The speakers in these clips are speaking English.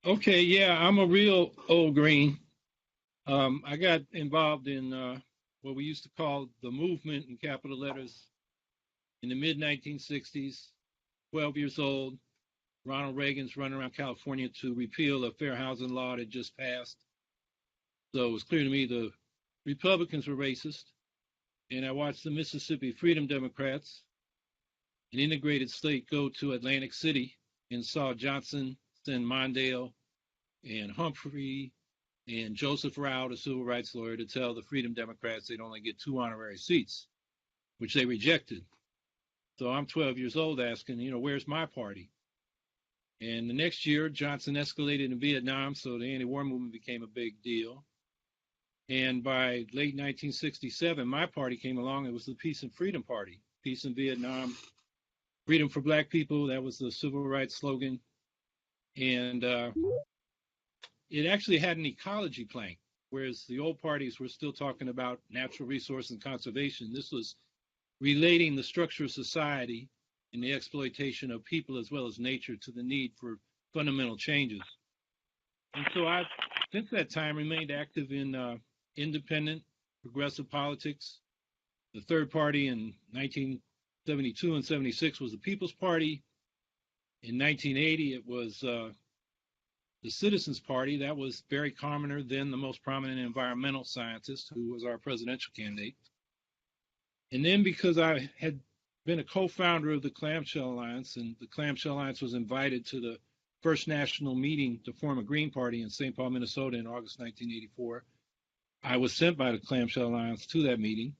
Okay, yeah, I'm a real old green. I got involved in what we used to call the movement in capital letters in the mid 1960s. 12 years old. Ronald Reagan's running around California to repeal a fair housing law that just passed. So it was clear to me the Republicans were racist. And I watched the Mississippi Freedom Democrats, an integrated state, go to Atlantic City and saw Johnson send Mondale and Humphrey and Joseph Rao, the civil rights lawyer, to tell the Freedom Democrats they'd only get 2 honorary seats, which they rejected. So I'm 12 years old asking, where's my party? And the next year, Johnson escalated in Vietnam, so the anti-war movement became a big deal. And by late 1967, my party came along. It was the Peace and Freedom Party. Peace in Vietnam, freedom for black people. That was the civil rights slogan. And it actually had an ecology plank, whereas the old parties were still talking about natural resource and conservation. This was relating the structure of society and the exploitation of people as well as nature to the need for fundamental changes. And so I, since that time, remained active in independent, progressive politics. The third party in 1972 and 76 was the People's Party. In 1980, it was the Citizens Party. That was Barry Commoner, then the most prominent environmental scientist, who was our presidential candidate. And then because I had been a co-founder of the Clamshell Alliance, and the Clamshell Alliance was invited to the first national meeting to form a Green Party in St. Paul, Minnesota in August 1984, I was sent by the Clamshell Alliance to that meeting,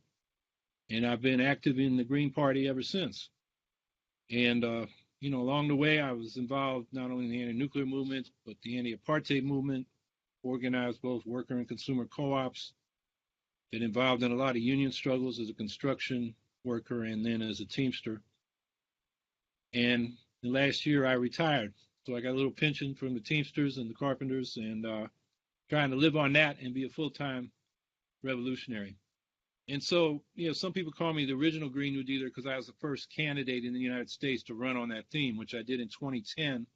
and I've been active in the Green Party ever since. And along the way, I was involved not only in the anti-nuclear movement, but the anti-apartheid movement, organized both worker and consumer co-ops, been involved in a lot of union struggles as a construction worker and then as a Teamster. And the last year I retired. So I got a little pension from the Teamsters and the Carpenters and trying to live on that and be a full-time revolutionary. And so, some people call me the original Green New Dealer because I was the first candidate in the United States to run on that theme, which I did in 2010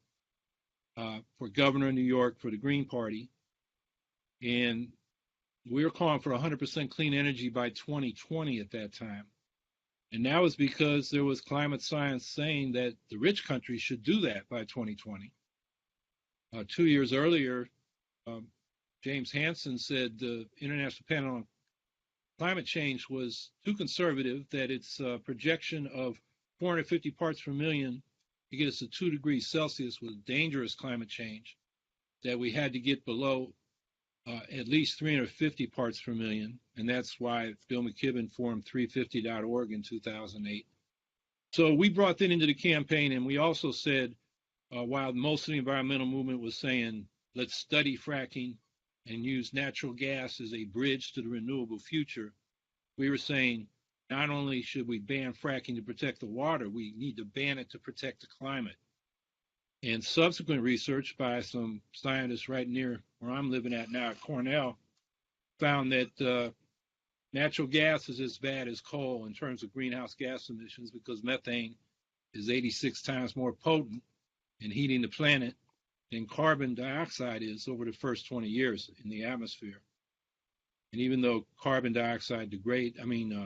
for governor of New York for the Green Party. And we were calling for 100% clean energy by 2020 at that time. And that was because there was climate science saying that the rich countries should do that by 2020. 2 years earlier, James Hansen said the International Panel on Climate Change was too conservative, that its projection of 450 parts per million to get us to 2 degrees Celsius was dangerous climate change, that we had to get below at least 350 parts per million. And that's why Bill McKibben formed 350.org in 2008. So we brought that into the campaign, and we also said, while most of the environmental movement was saying, let's study fracking and use natural gas as a bridge to the renewable future, we were saying, not only should we ban fracking to protect the water, we need to ban it to protect the climate. And subsequent research by some scientists right near where I'm living at now at Cornell found that natural gas is as bad as coal in terms of greenhouse gas emissions because methane is 86 times more potent in heating the planet than carbon dioxide is over the first 20 years in the atmosphere. And even though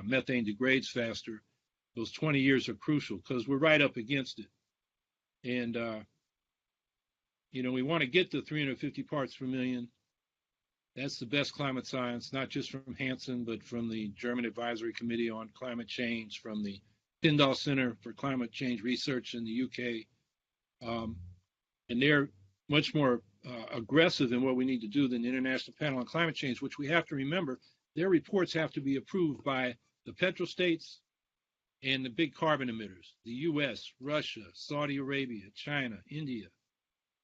methane degrades faster, those 20 years are crucial because we're right up against it. And we want to get to 350 parts per million. That's the best climate science, not just from Hansen, but from the German Advisory Committee on Climate Change, from the Tyndall Center for Climate Change Research in the UK. And they're much more aggressive in what we need to do than the International Panel on Climate Change, which we have to remember, their reports have to be approved by the petrostates and the big carbon emitters, the US, Russia, Saudi Arabia, China, India.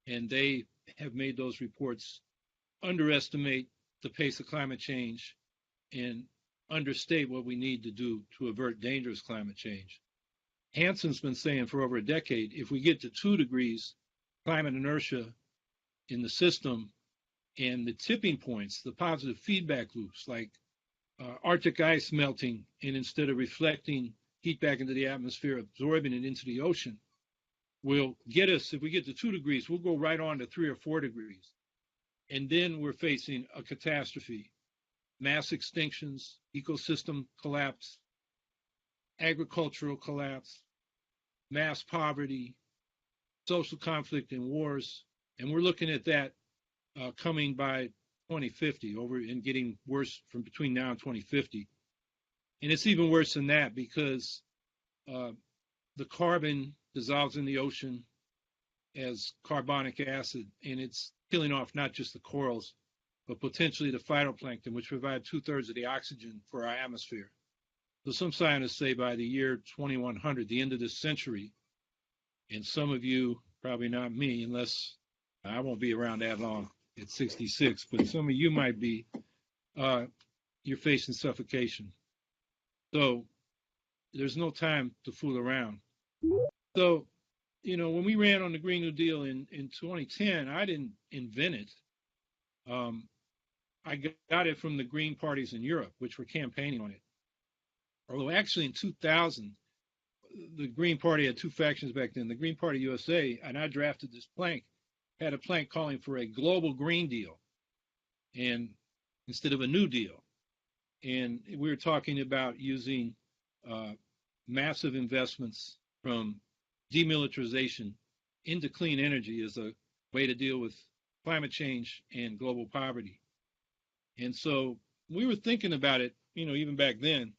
And they have made those reports underestimate the pace of climate change and understate what we need to do to avert dangerous climate change. Hansen's been saying for over a decade, if we get to 2 degrees climate inertia in the system and the tipping points, the positive feedback loops like Arctic ice melting, and instead of reflecting heat back into the atmosphere, absorbing it into the ocean, will get us, if we get to 2 degrees, we'll go right on to 3 or 4 degrees. And then we're facing a catastrophe, mass extinctions, ecosystem collapse, agricultural collapse, mass poverty, social conflict and wars. And we're looking at that coming by 2050 over and getting worse from between now and 2050. And it's even worse than that because the carbon dissolves in the ocean as carbonic acid, and it's killing off not just the corals, but potentially the phytoplankton, which provide 2/3 of the oxygen for our atmosphere. So some scientists say by the year 2100, the end of this century, and some of you, probably not me, unless I won't be around that long at 66, but some of you might be, you're facing suffocation. So there's no time to fool around. So, you know, when we ran on the Green New Deal in 2010, I didn't invent it. I got it from the Green parties in Europe, which were campaigning on it. Although actually in 2000, the Green Party had 2 factions back then. The Green Party USA, and I drafted this plank, had a plank calling for a global Green Deal, and instead of a New Deal. And we were talking about using massive investments from demilitarization into clean energy as a way to deal with climate change and global poverty. And so we were thinking about it, you know, even back then.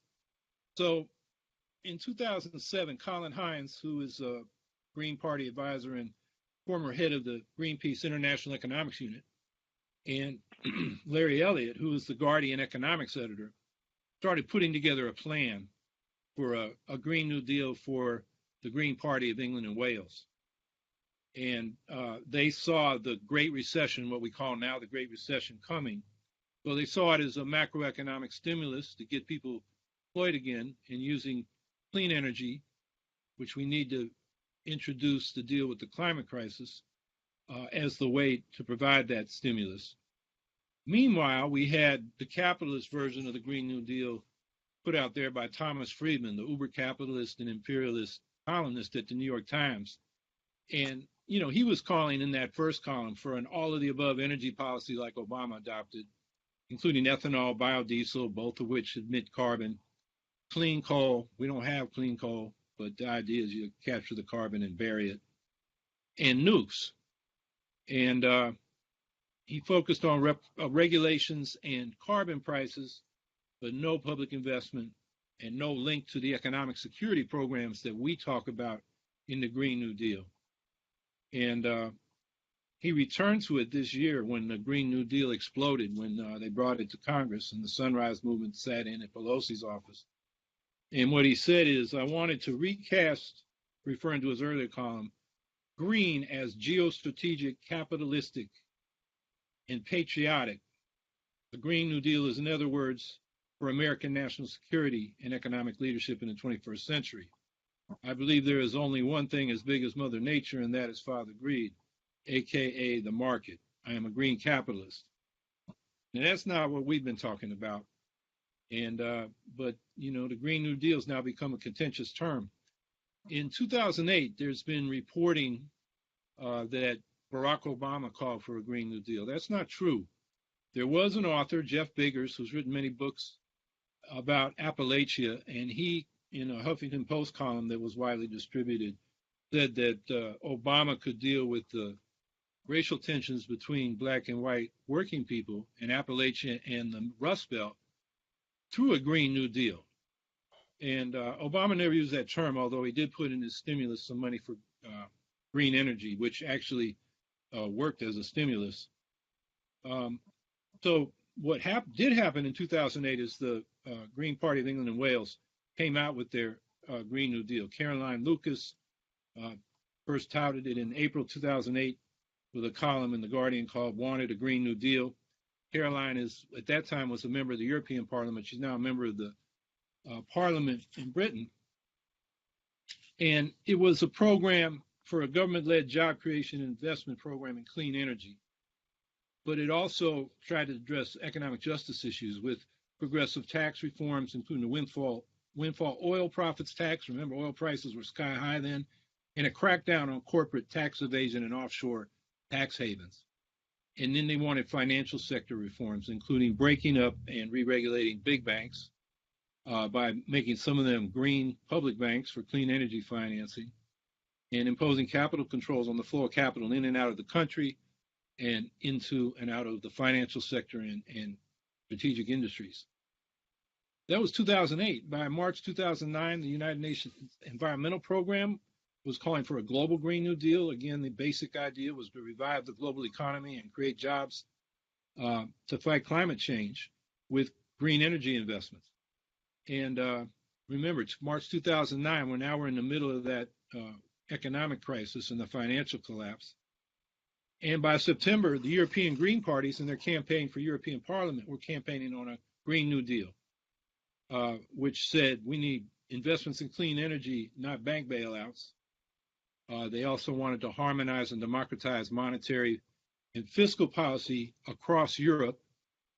So in 2007, Colin Hines, who is a Green Party advisor and former head of the Greenpeace International Economics Unit, and Larry Elliott, who is the Guardian economics editor, started putting together a plan for a Green New Deal for the Green Party of England and Wales. And they saw the Great Recession, what we call now the Great Recession, coming. So they saw it as a macroeconomic stimulus to get people employed again and using clean energy, which we need to introduce to deal with the climate crisis, as the way to provide that stimulus. Meanwhile, we had the capitalist version of the Green New Deal put out there by Thomas Friedman, the uber capitalist and imperialist columnist at the New York Times. And, you know, he was calling in that first column for an all of the above energy policy like Obama adopted, including ethanol, biodiesel, both of which emit carbon, clean coal. We don't have clean coal, but the idea is you capture the carbon and bury it, and nukes. And he focused on regulations and carbon prices, but no public investment and no link to the economic security programs that we talk about in the Green New Deal. And he returned to it this year when the Green New Deal exploded, when they brought it to Congress and the Sunrise Movement sat in at Pelosi's office. And what he said is, I wanted to recast, referring to his earlier column, green as geostrategic, capitalistic, and patriotic. The Green New Deal is, in other words, for American national security and economic leadership in the 21st century. I believe there is only one thing as big as Mother Nature, and that is Father Greed, aka the market. I am a green capitalist. And that's not what we've been talking about. And but you know, the Green New Deal has now become a contentious term. In 2008, there's been reporting that Barack Obama called for a Green New Deal. That's not true. There was an author, Jeff Biggers, who's written many books about Appalachia, and he, in a Huffington Post column that was widely distributed, said that Obama could deal with the racial tensions between black and white working people in Appalachia and the Rust Belt through a Green New Deal. And Obama never used that term, although he did put in his stimulus some money for green energy, which actually worked as a stimulus. So what did happen in 2008 is the Green Party of England and Wales came out with their Green New Deal. Caroline Lucas first touted it in April 2008 with a column in The Guardian called Wanted a Green New Deal. Caroline is, at that time, was a member of the European Parliament. She's now a member of the Parliament in Britain. And it was a program for a government-led job creation and investment program in clean energy. But it also tried to address economic justice issues with progressive tax reforms, including the windfall oil profits tax. Remember, oil prices were sky high then, and a crackdown on corporate tax evasion and offshore tax havens. And then they wanted financial sector reforms, including breaking up and re-regulating big banks by making some of them green public banks for clean energy financing, and imposing capital controls on the flow of capital in and out of the country and into and out of the financial sector and strategic industries. That was 2008. By March 2009, the United Nations Environmental Program was calling for a global Green New Deal. Again, the basic idea was to revive the global economy and create jobs to fight climate change with green energy investments. And remember, it's March 2009. We're in the middle of that economic crisis and the financial collapse. And by September, the European Green parties in their campaign for European Parliament were campaigning on a Green New Deal, which said we need investments in clean energy, not bank bailouts. They also wanted to harmonize and democratize monetary and fiscal policy across Europe,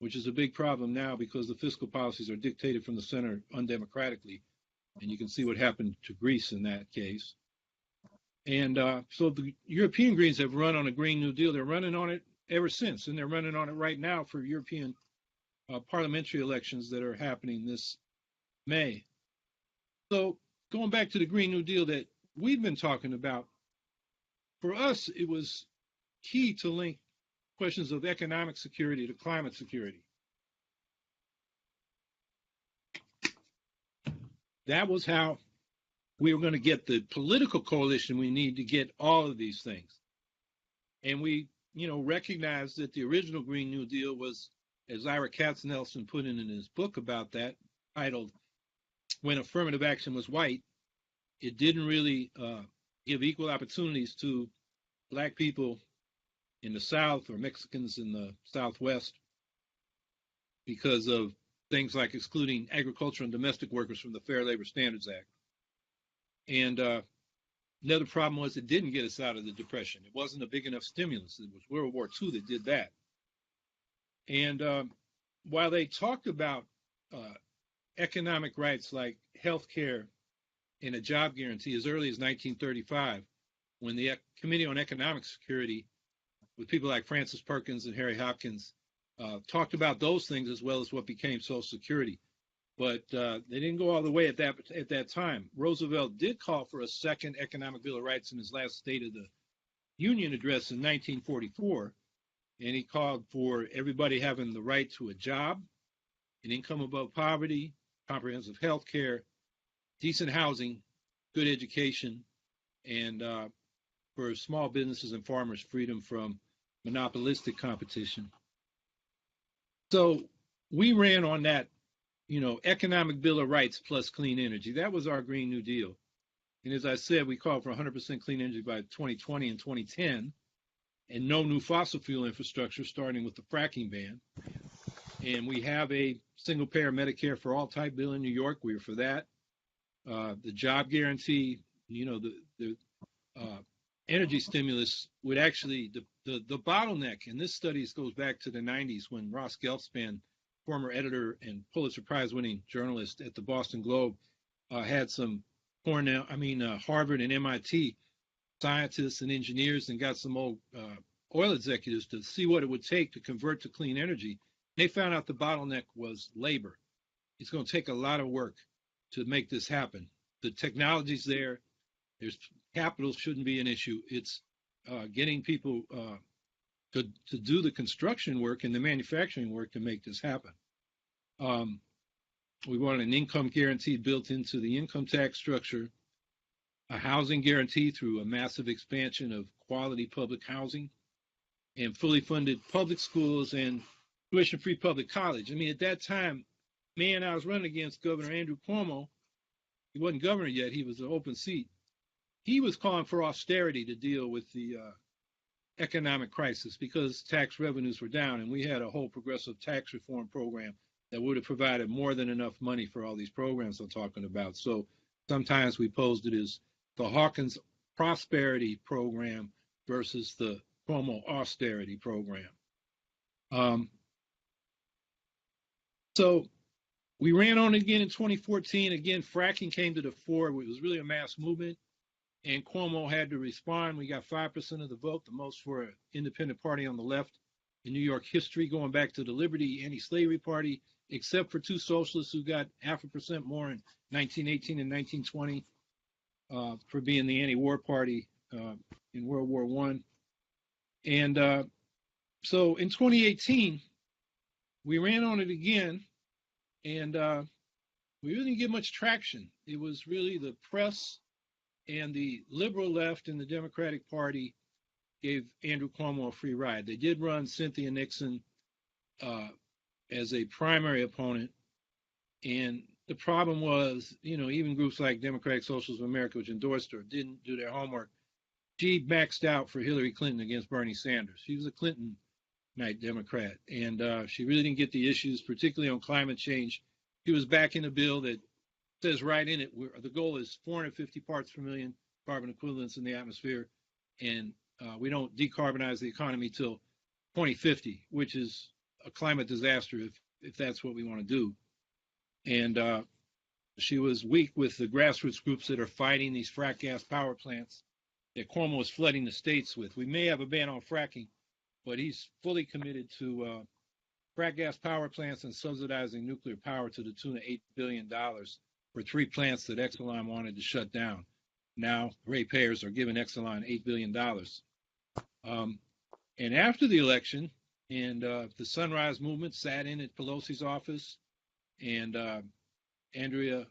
which is a big problem now because the fiscal policies are dictated from the center undemocratically. And you can see what happened to Greece in that case. And so the European Greens have run on a Green New Deal. They're running on it ever since, and they're running on it right now for European parliamentary elections that are happening this May. So going back to the Green New Deal that we've been talking about, for us, it was key to link questions of economic security to climate security. That was how we were going to get the political coalition we need to get all of these things. And we, recognized that the original Green New Deal was, as Ira Katznelson put in his book about that, titled When Affirmative Action Was White, it didn't really give equal opportunities to Black people in the South or Mexicans in the Southwest because of things like excluding agricultural and domestic workers from the Fair Labor Standards Act. And another problem was it didn't get us out of the Depression. It wasn't a big enough stimulus. It was World War II that did that. And while they talked about economic rights like health care and a job guarantee as early as 1935, when the Committee on Economic Security, with people like Francis Perkins and Harry Hawkins, talked about those things as well as what became Social Security. But they didn't go all the way at that time. Roosevelt did call for a second Economic Bill of Rights in his last State of the Union address in 1944, and he called for everybody having the right to a job, an income above poverty, comprehensive health care, decent housing, good education, and for small businesses and farmers, freedom from monopolistic competition. So we ran on that Economic Bill of Rights plus clean energy. That was our Green New Deal. And as I said, we called for 100% clean energy by 2020 and 2010, and no new fossil fuel infrastructure, starting with the fracking ban. And we have a single-payer Medicare for all type bill in New York. We were for that. The job guarantee, the energy stimulus would actually, the bottleneck, and this study goes back to the 90s when Ross Gelfspan, former editor and Pulitzer Prize winning journalist at the Boston Globe, had some Harvard and MIT scientists and engineers and got some old oil executives to see what it would take to convert to clean energy. They found out the bottleneck was labor. It's going to take a lot of work to make this happen. The technology's there. There's capital shouldn't be an issue. It's getting people to do the construction work and the manufacturing work to make this happen. We want an income guarantee built into the income tax structure, a housing guarantee through a massive expansion of quality public housing, and fully funded public schools and tuition-free public college. I mean, at that time, I was running against Governor Andrew Cuomo. He wasn't governor yet. He was an open seat. He was calling for austerity to deal with the economic crisis because tax revenues were down, and we had a whole progressive tax reform program that would have provided more than enough money for all these programs I'm talking about. So sometimes we posed it as the Hawkins prosperity program versus the Cuomo austerity program. So we ran on again in 2014. Again, fracking came to the fore. It was really a mass movement. and Cuomo had to respond. We got 5% of the vote, the most for an independent party on the left in New York history, going back to the Liberty Anti-Slavery Party, except for two socialists who got 0.5% more in 1918 and 1920 for being the anti-war party in World War I. And so in 2018, we ran on it again, and we really didn't get much traction. It was really the press and the liberal left in the Democratic Party gave Andrew Cuomo a free ride. They did run Cynthia Nixon as a primary opponent, and the problem was, even groups like Democratic Socialists of America, which endorsed her, didn't do their homework. She maxed out for Hillary Clinton against Bernie Sanders. She was a Clinton-night Democrat, and she really didn't get the issues, particularly on climate change. She was backing a bill that says right in it, the goal is 450 parts per million carbon equivalents in the atmosphere, and we don't decarbonize the economy till 2050, which is a climate disaster if that's what we want to do. And she was weak with the grassroots groups that are fighting these frack gas power plants that Cuomo is flooding the states with. We may have a ban on fracking, but he's fully committed to frack gas power plants and subsidizing nuclear power to the tune of $8 billion for 3 plants that Exelon wanted to shut down. Now, ratepayers are giving Exelon $8 billion. And after the election, and the Sunrise Movement sat in at Pelosi's office, and Alexandria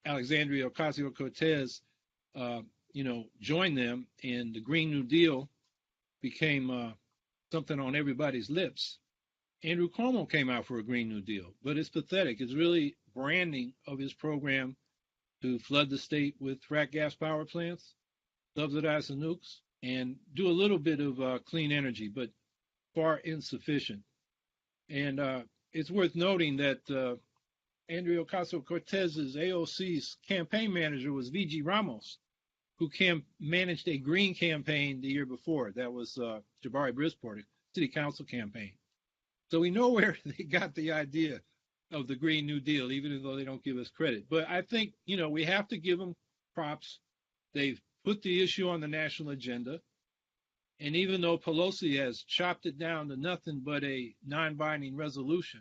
Ocasio-Cortez, joined them, and the Green New Deal became something on everybody's lips. Andrew Cuomo came out for a Green New Deal, but it's pathetic. It's really branding of his program to flood the state with frack gas power plants, subsidize the nukes, and do a little bit of clean energy, but far insufficient. And it's worth noting that Andrea Ocasio-Cortez's AOC's campaign manager was V.G. Ramos, who managed a green campaign the year before. That was Jabari Brisport, city council campaign. So we know where they got the idea of the Green New Deal, even though they don't give us credit. But I think, we have to give them props. They've put the issue on the national agenda. And even though Pelosi has chopped it down to nothing but a non-binding resolution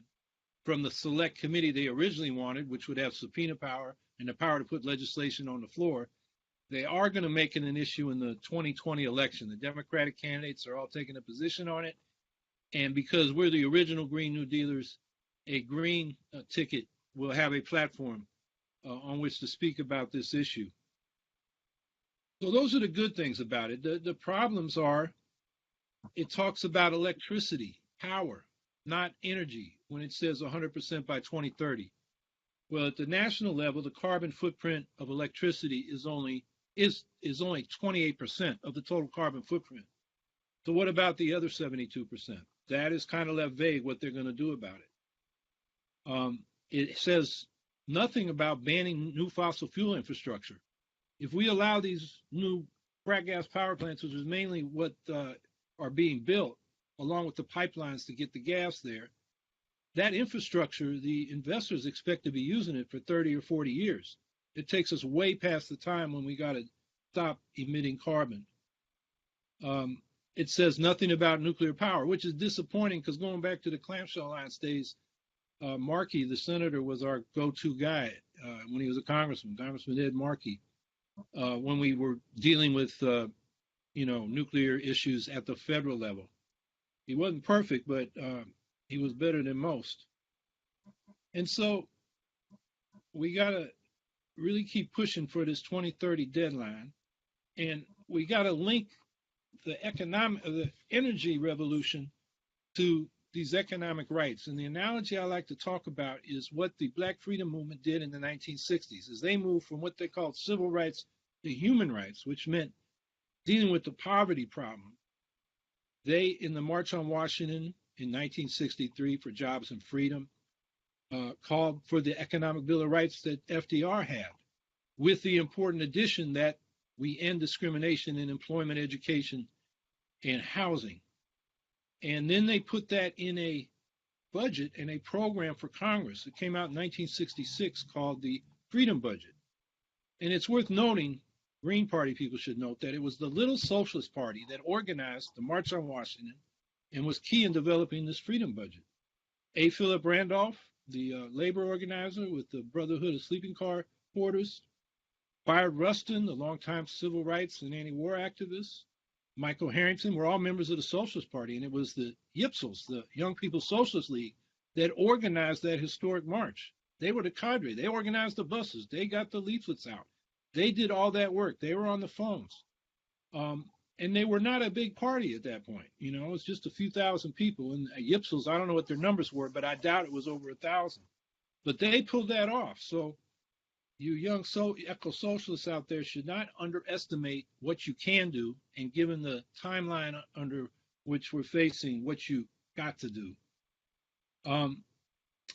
from the select committee they originally wanted, which would have subpoena power and the power to put legislation on the floor, they are going to make it an issue in the 2020 election. The Democratic candidates are all taking a position on it. And because we're the original Green New Dealers, a green ticket will have a platform on which to speak about this issue. So those are the good things about it. The problems are, it talks about electricity, power, not energy, when it says 100% by 2030. Well, at the national level, the carbon footprint of electricity is only 28% of the total carbon footprint. So what about the other 72%? That is kind of left vague what they're going to do about it. It says nothing about banning new fossil fuel infrastructure. If we allow these new frack gas power plants, which is mainly what are being built, along with the pipelines to get the gas there, that infrastructure, the investors expect to be using it for 30 or 40 years. It takes us way past the time when we got to stop emitting carbon. It says nothing about nuclear power, which is disappointing because going back to the clamshell alliance days, Markey, the senator, was our go-to guy when he was a congressman, Congressman Ed Markey, when we were dealing with, nuclear issues at the federal level. He wasn't perfect, but he was better than most. And so we got to really keep pushing for this 2030 deadline. And we got to link the energy revolution to these economic rights. And the analogy I like to talk about is what the Black Freedom Movement did in the 1960s, is they moved from what they called civil rights to human rights, which meant dealing with the poverty problem. They, in the March on Washington in 1963 for Jobs and Freedom, called for the Economic Bill of Rights that FDR had, with the important addition that we end discrimination in employment, education, and housing. And then they put that in a budget and a program for Congress. It came out in 1966 called the Freedom Budget. And it's worth noting Green Party people should note that it was the little Socialist Party that organized the March on Washington and was key in developing this freedom budget. A. Philip Randolph, the labor organizer with the Brotherhood of Sleeping Car Porters, Bayard Rustin, the longtime civil rights and anti-war activist, Michael Harrington were all members of the Socialist Party, and it was the YPSLs, the Young People's Socialist League, that organized that historic march. They were the cadre. They organized the buses. They got the leaflets out. They did all that work. They were on the phones. And they were not a big party at that point. You know, it was just a few thousand people. And YPSLs, I don't know what their numbers were, but I doubt it was over 1,000. But they pulled that off. So you young eco-socialists out there should not underestimate what you can do, and given the timeline under which we're facing, what you got to do.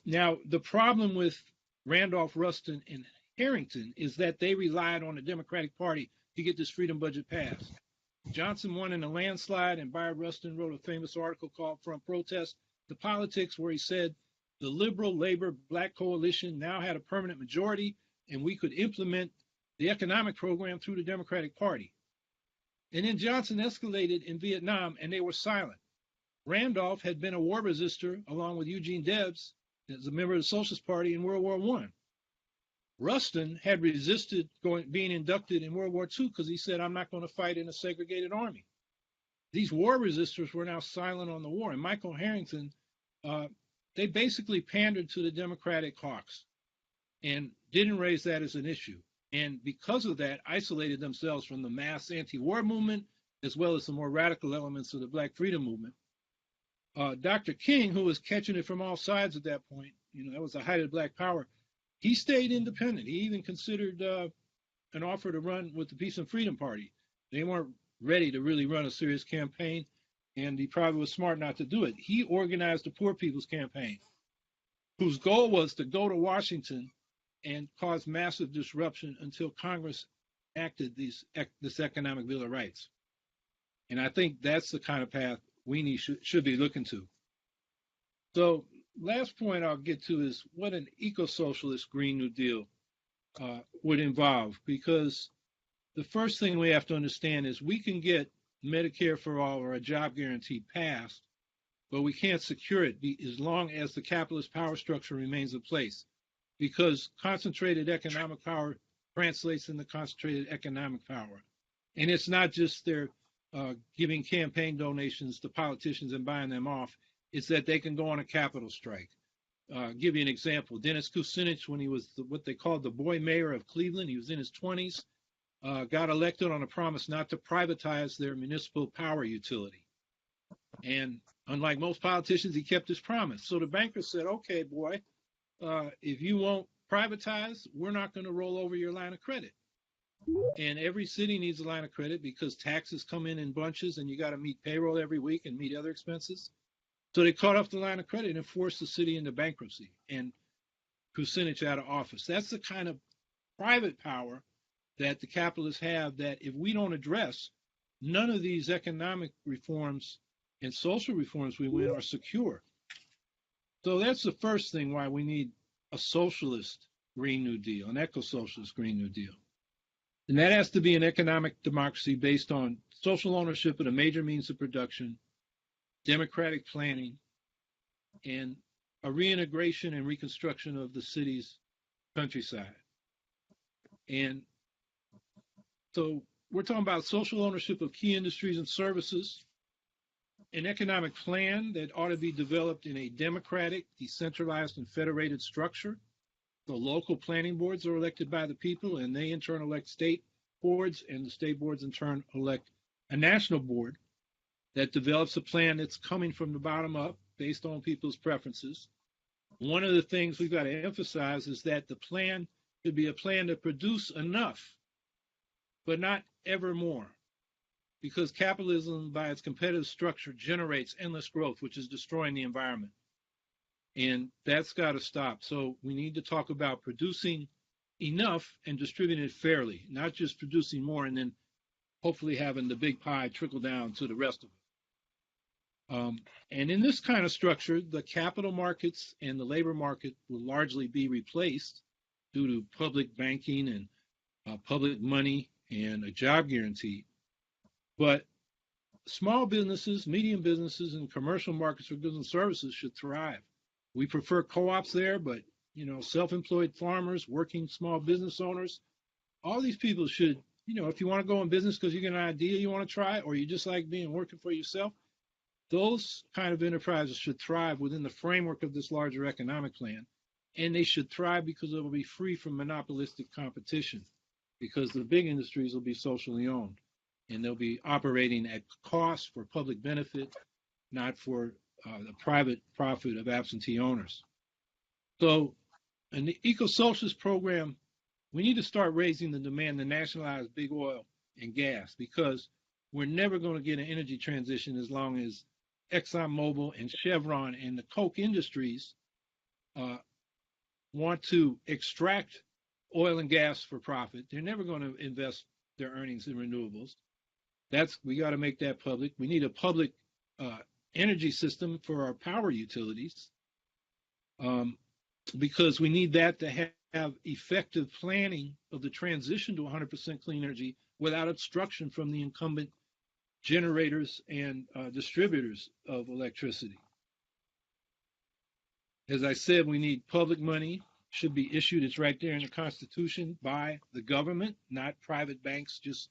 Now, the problem with Randolph, Rustin, and Harrington is that they relied on the Democratic Party to get this freedom budget passed. Johnson won in a landslide, and Bayard Rustin wrote a famous article called Front Protest to Politics, where he said the liberal, labor, black coalition now had a permanent majority, and we could implement the economic program through the Democratic Party. And then Johnson escalated in Vietnam, and they were silent. Randolph had been a war resistor, along with Eugene Debs, as a member of the Socialist Party in World War I. Rustin had resisted being inducted in World War II because he said, I'm not going to fight in a segregated army. These war resistors were now silent on the war. And Michael Harrington, they basically pandered to the Democratic hawks and didn't raise that as an issue. And because of that, isolated themselves from the mass anti-war movement, as well as the more radical elements of the Black freedom movement. Dr. King, who was catching it from all sides at that point, you know, that was the height of Black power, he stayed independent. He even considered an offer to run with the Peace and Freedom Party. They weren't ready to really run a serious campaign, and he probably was smart not to do it. He organized the Poor People's Campaign, whose goal was to go to Washington and cause massive disruption until Congress acted this economic Bill of Rights. And I think that's the kind of path we should be looking to. So last point I'll get to is what an eco-socialist Green New Deal would involve, because the first thing we have to understand is we can get Medicare for all or a job guarantee passed, but we can't secure it as long as the capitalist power structure remains in place, because concentrated economic power translates into concentrated economic power. And it's not just their giving campaign donations to politicians and buying them off. It's that they can go on a capital strike. Give you an example. Dennis Kucinich, when he was what they called the boy mayor of Cleveland, he was in his 20s, got elected on a promise not to privatize their municipal power utility. And unlike most politicians, he kept his promise. So the bankers said, okay, boy, if you won't privatize, we're not going to roll over your line of credit. And every city needs a line of credit because taxes come in bunches, and you got to meet payroll every week and meet other expenses. So they cut off the line of credit and forced the city into bankruptcy and Kucinich out of office. That's the kind of private power that the capitalists have that if we don't address, none of these economic reforms and social reforms we win are secure. So that's the first thing why we need a socialist Green New Deal, an eco-socialist Green New Deal. And that has to be an economic democracy based on social ownership of the major means of production, democratic planning, and a reintegration and reconstruction of the city's countryside. And so we're talking about social ownership of key industries and services, an economic plan that ought to be developed in a democratic, decentralized, and federated structure. The local planning boards are elected by the people, and they in turn elect state boards, and the state boards in turn elect a national board that develops a plan that's coming from the bottom up based on people's preferences. One of the things we've got to emphasize is that the plan should be a plan to produce enough, but not ever more, because capitalism, by its competitive structure, generates endless growth, which is destroying the environment. And that's got to stop. So we need to talk about producing enough and distributing it fairly, not just producing more and then hopefully having the big pie trickle down to the rest of it. And in this kind of structure, the capital markets and the labor market will largely be replaced due to public banking and public money and a job guarantee. But small businesses, medium businesses, and commercial markets for goods and services should thrive. We prefer co-ops there, but self-employed farmers, working small business owners, all these people should, if you want to go in business because you get an idea you want to try, or you just like being working for yourself, those kind of enterprises should thrive within the framework of this larger economic plan. And they should thrive because it will be free from monopolistic competition, because the big industries will be socially owned and they'll be operating at cost for public benefit, not for the private profit of absentee owners. So in the eco-socialist program, we need to start raising the demand to nationalize big oil and gas, because we're never going to get an energy transition as long as ExxonMobil and Chevron and the Koch industries want to extract oil and gas for profit. They're never going to invest their earnings in renewables. We got to make that public. We need a public energy system for our power utilities, because we need that to have effective planning of the transition to 100% clean energy without obstruction from the incumbent generators and distributors of electricity. As I said, we need public money, should be issued, it's right there in the Constitution, by the government, not private banks just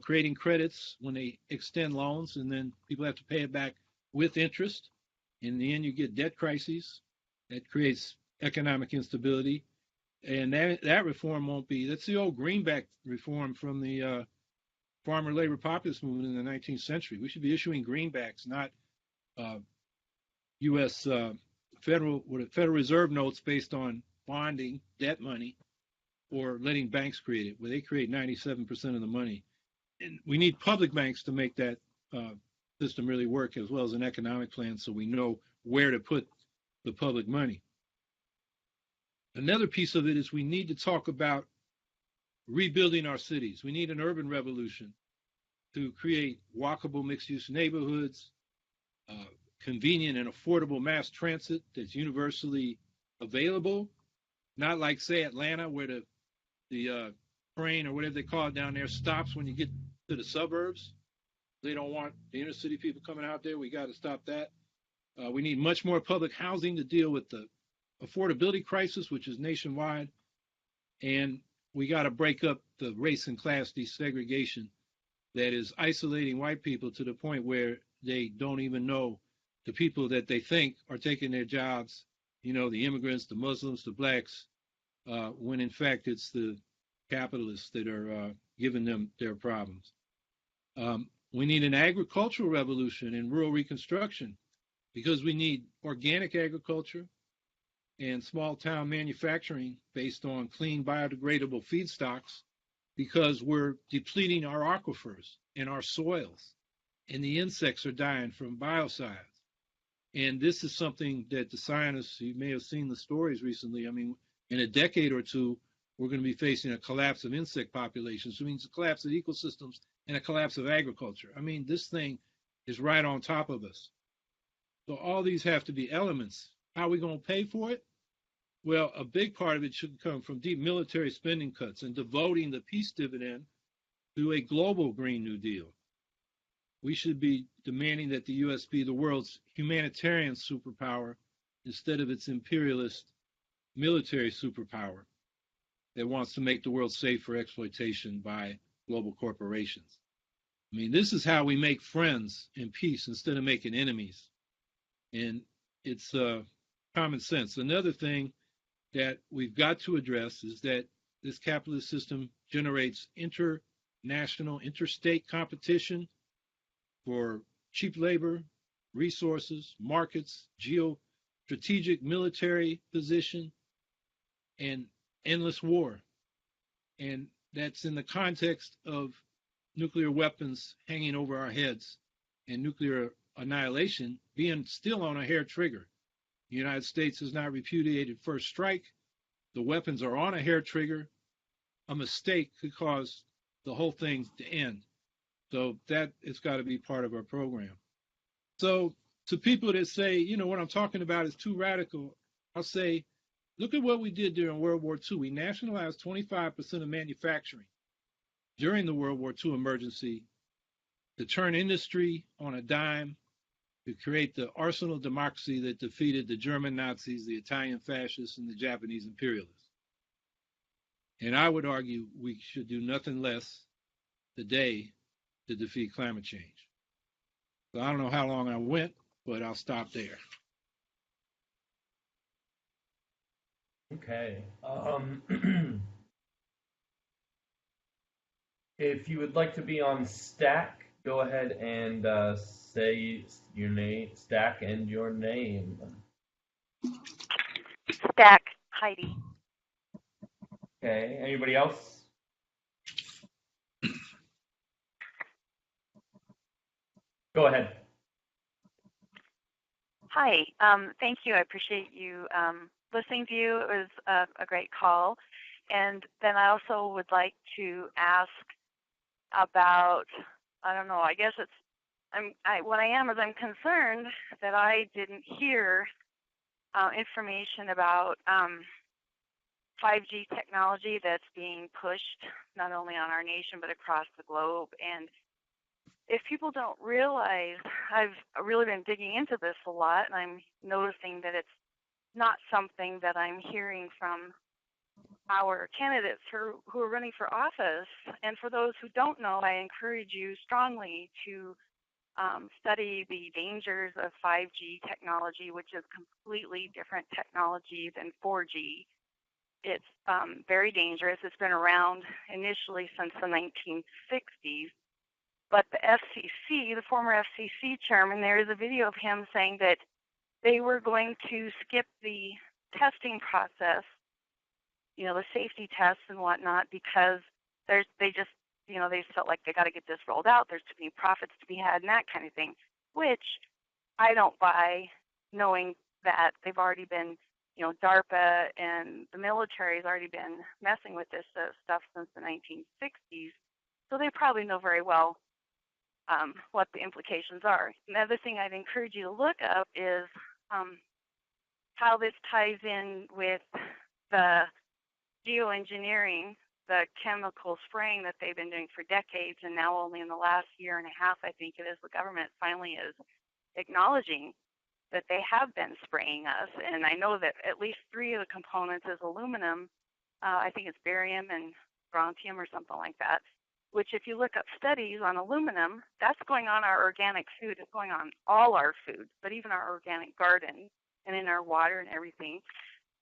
creating credits when they extend loans, and then people have to pay it back with interest. In the end, you get debt crises. That creates economic instability. And that reform won't be, that's the old greenback reform from the farmer labor populist movement in the 19th century. We should be issuing greenbacks, not U.S. Federal Reserve notes based on bonding, debt money, or letting banks create it, where they create 97% of the money. And we need public banks to make that system really work, as well as an economic plan, so we know where to put the public money. Another piece of it is we need to talk about rebuilding our cities. We need an urban revolution to create walkable mixed-use neighborhoods, convenient and affordable mass transit that's universally available, not like, say, Atlanta, where the train or whatever they call it down there stops when you get to the suburbs. They don't want the inner city people coming out there. We got to stop that. We need much more public housing to deal with the affordability crisis, which is nationwide. And we got to break up the race and class desegregation that is isolating white people to the point where they don't even know the people that they think are taking their jobs, the immigrants, the Muslims, the blacks, when in fact it's the capitalists that are giving them their problems. We need an agricultural revolution in rural reconstruction, because we need organic agriculture and small town manufacturing based on clean biodegradable feedstocks, because we're depleting our aquifers and our soils, and the insects are dying from biocides. And this is something that the scientists, you may have seen the stories recently. I mean, in a decade or two, we're going to be facing a collapse of insect populations. It means a collapse of ecosystems and a collapse of agriculture. I mean, this thing is right on top of us. So all these have to be elements. How are we going to pay for it? Well, a big part of it should come from deep military spending cuts and devoting the peace dividend to a global Green New Deal. We should be demanding that the U.S. be the world's humanitarian superpower instead of its imperialist military superpower that wants to make the world safe for exploitation by global corporations. I mean, this is how we make friends in peace instead of making enemies. And it's common sense. Another thing that we've got to address is that this capitalist system generates international, interstate competition for cheap labor, resources, markets, geostrategic military position, and endless war. And that's in the context of nuclear weapons hanging over our heads and nuclear annihilation being still on a hair trigger. The United States has not repudiated first strike. The weapons are on a hair trigger. A mistake could cause the whole thing to end. So that has got to be part of our program. So to people that say, what I'm talking about is too radical, I'll say, look at what we did during World War II. We nationalized 25% of manufacturing. during the World War II emergency to turn industry on a dime to create the arsenal of democracy that defeated the German Nazis, the Italian fascists, and the Japanese imperialists. And I would argue we should do nothing less today to defeat climate change. So I don't know how long I went, but I'll stop there. Okay. If you would like to be on Stack, go ahead and say your name, Stack, and your name. Stack, Heidi. Okay. Anybody else? Go ahead. Hi. Thank you. I appreciate you listening to you. It was a great call. And then I also would like to ask about, I don't know, I guess it's, what I am is I'm concerned that I didn't hear information about 5G technology that's being pushed not only on our nation but across the globe. And if people don't realize, I've really been digging into this a lot, and I'm noticing that it's not something that I'm hearing from our candidates who are running for office. And for those who don't know, I encourage you strongly to study the dangers of 5G technology, which is completely different technology than 4G. It's very dangerous. It's been around initially since the 1960s. But the FCC, the former FCC chairman, there is a video of him saying that they were going to skip the testing process, you know, the safety tests and whatnot, because they felt like they got to get this rolled out. There's too many profits to be had and that kind of thing, which I don't buy, knowing that they've already been, you know, DARPA and the military has already been messing with this stuff since the 1960s. So they probably know very well what the implications are. Another thing I'd encourage you to look up is how this ties in with the geoengineering, the chemical spraying that they've been doing for decades, and now only in the last year and a half, I think it is, the government finally is acknowledging that they have been spraying us. And I know that at least 3 of the components is aluminum. I think it's barium and strontium or something like that, which if you look up studies on aluminum, that's going on our organic food. It's going on all our food, but even our organic garden and in our water and everything.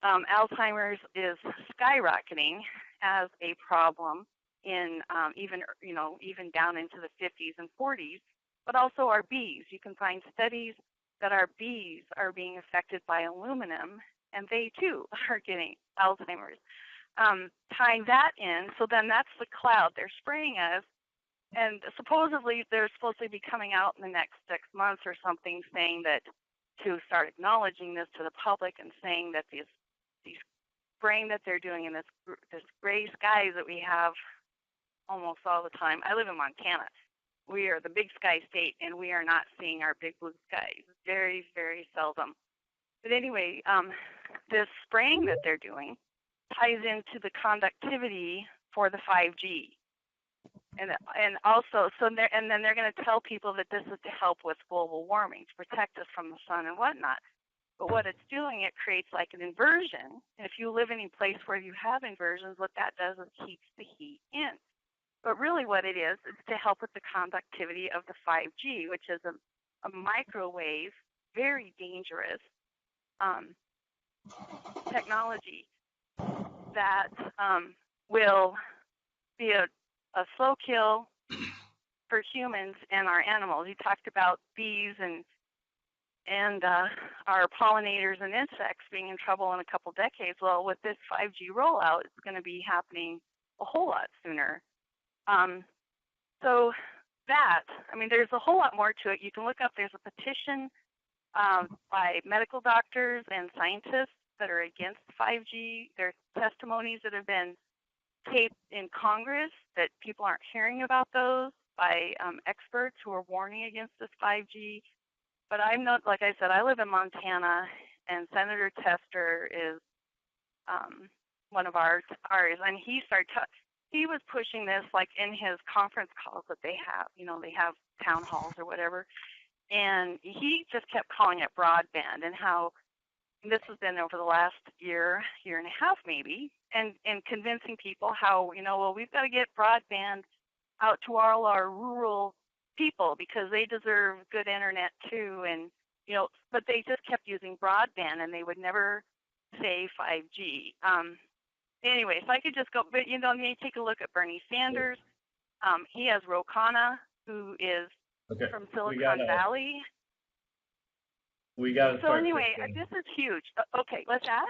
Alzheimer's is skyrocketing as a problem in even down into the 50s and 40s, but also our bees. You can find studies that our bees are being affected by aluminum, and they too are getting Alzheimer's. Tying that in, so then that's the cloud they're spraying us, and supposedly they're supposed to be coming out in the next 6 months or something, saying that to start acknowledging this to the public and saying that these spraying that they're doing in this gray skies that we have almost all the time. I live in Montana. We are the big sky state, and we are not seeing our big blue skies. Very, very seldom. But anyway, this spraying that they're doing ties into the conductivity for the 5G. And also, then they're going to tell people that this is to help with global warming, to protect us from the sun and whatnot. But what it's doing, it creates like an inversion. And if you live in a place where you have inversions, what that does is keeps the heat in. But really what it is to help with the conductivity of the 5G, which is a microwave, very dangerous technology that will be a slow kill for humans and our animals. You talked about bees and our pollinators and insects being in trouble in a couple decades. Well, with this 5G rollout, it's going to be happening a whole lot sooner. So that, there's a whole lot more to it. You can look up, there's a petition by medical doctors and scientists that are against 5G. There's testimonies that have been taped in Congress that people aren't hearing about those by experts who are warning against this 5G. But I'm not, like I said, I live in Montana, and Senator Tester is one of ours, and he started he was pushing this like in his conference calls that they have. They have town halls or whatever, and he just kept calling it broadband, and how this has been over the last year and a half maybe, and convincing people how, well, we've got to get broadband out to all our rural people because they deserve good internet too, and but they just kept using broadband and they would never say 5G. Anyway, if I could just go, but maybe take a look at Bernie Sanders. He has Ro Khanna, who is from Silicon Valley. We got to. So anyway, this is huge. Okay, let's add.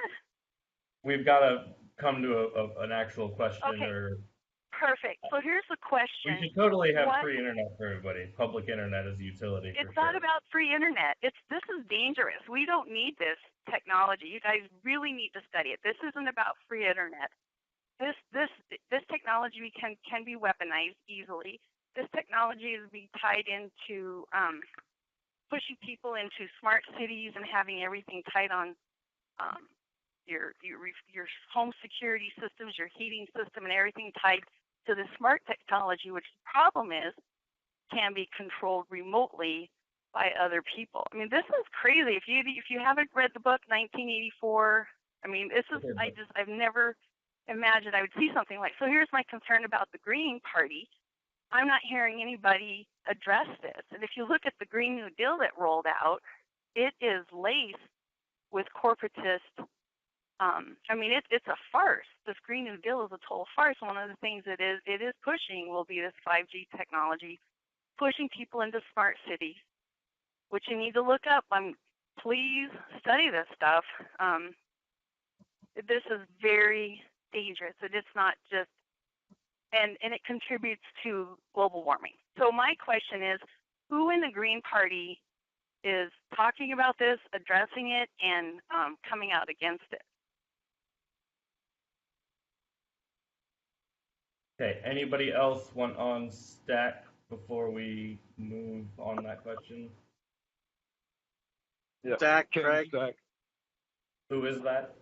We've got to come to an actual question. Okay. Perfect. So here's the question. We should totally have free internet for everybody. Public internet as a utility. It's not about free internet. This is dangerous. We don't need this technology. You guys really need to study it. This isn't about free internet. This technology can be weaponized easily. This technology is being tied into pushing people into smart cities and having everything tied on your home security systems, your heating system, and everything tied to the smart technology, which the problem is can be controlled remotely by other people. I mean, this is crazy. If you haven't read the book 1984, I mean, this is I've never imagined I would see something like. So here's my concern about the Green Party. I'm not hearing anybody address this. And if you look at the Green New Deal that rolled out, it is laced with corporatist. I mean, it's a farce. This Green New Deal is a total farce. One of the things it is pushing will be this 5G technology, pushing people into smart cities, which you need to look up. Please study this stuff. This is very dangerous. It's not just, and it contributes to global warming. So my question is, who in the Green Party is talking about this, addressing it, and coming out against it? Okay, anybody else want on stack before we move on that question? Yeah. Stack, Ken, Craig. Stack. Who is that?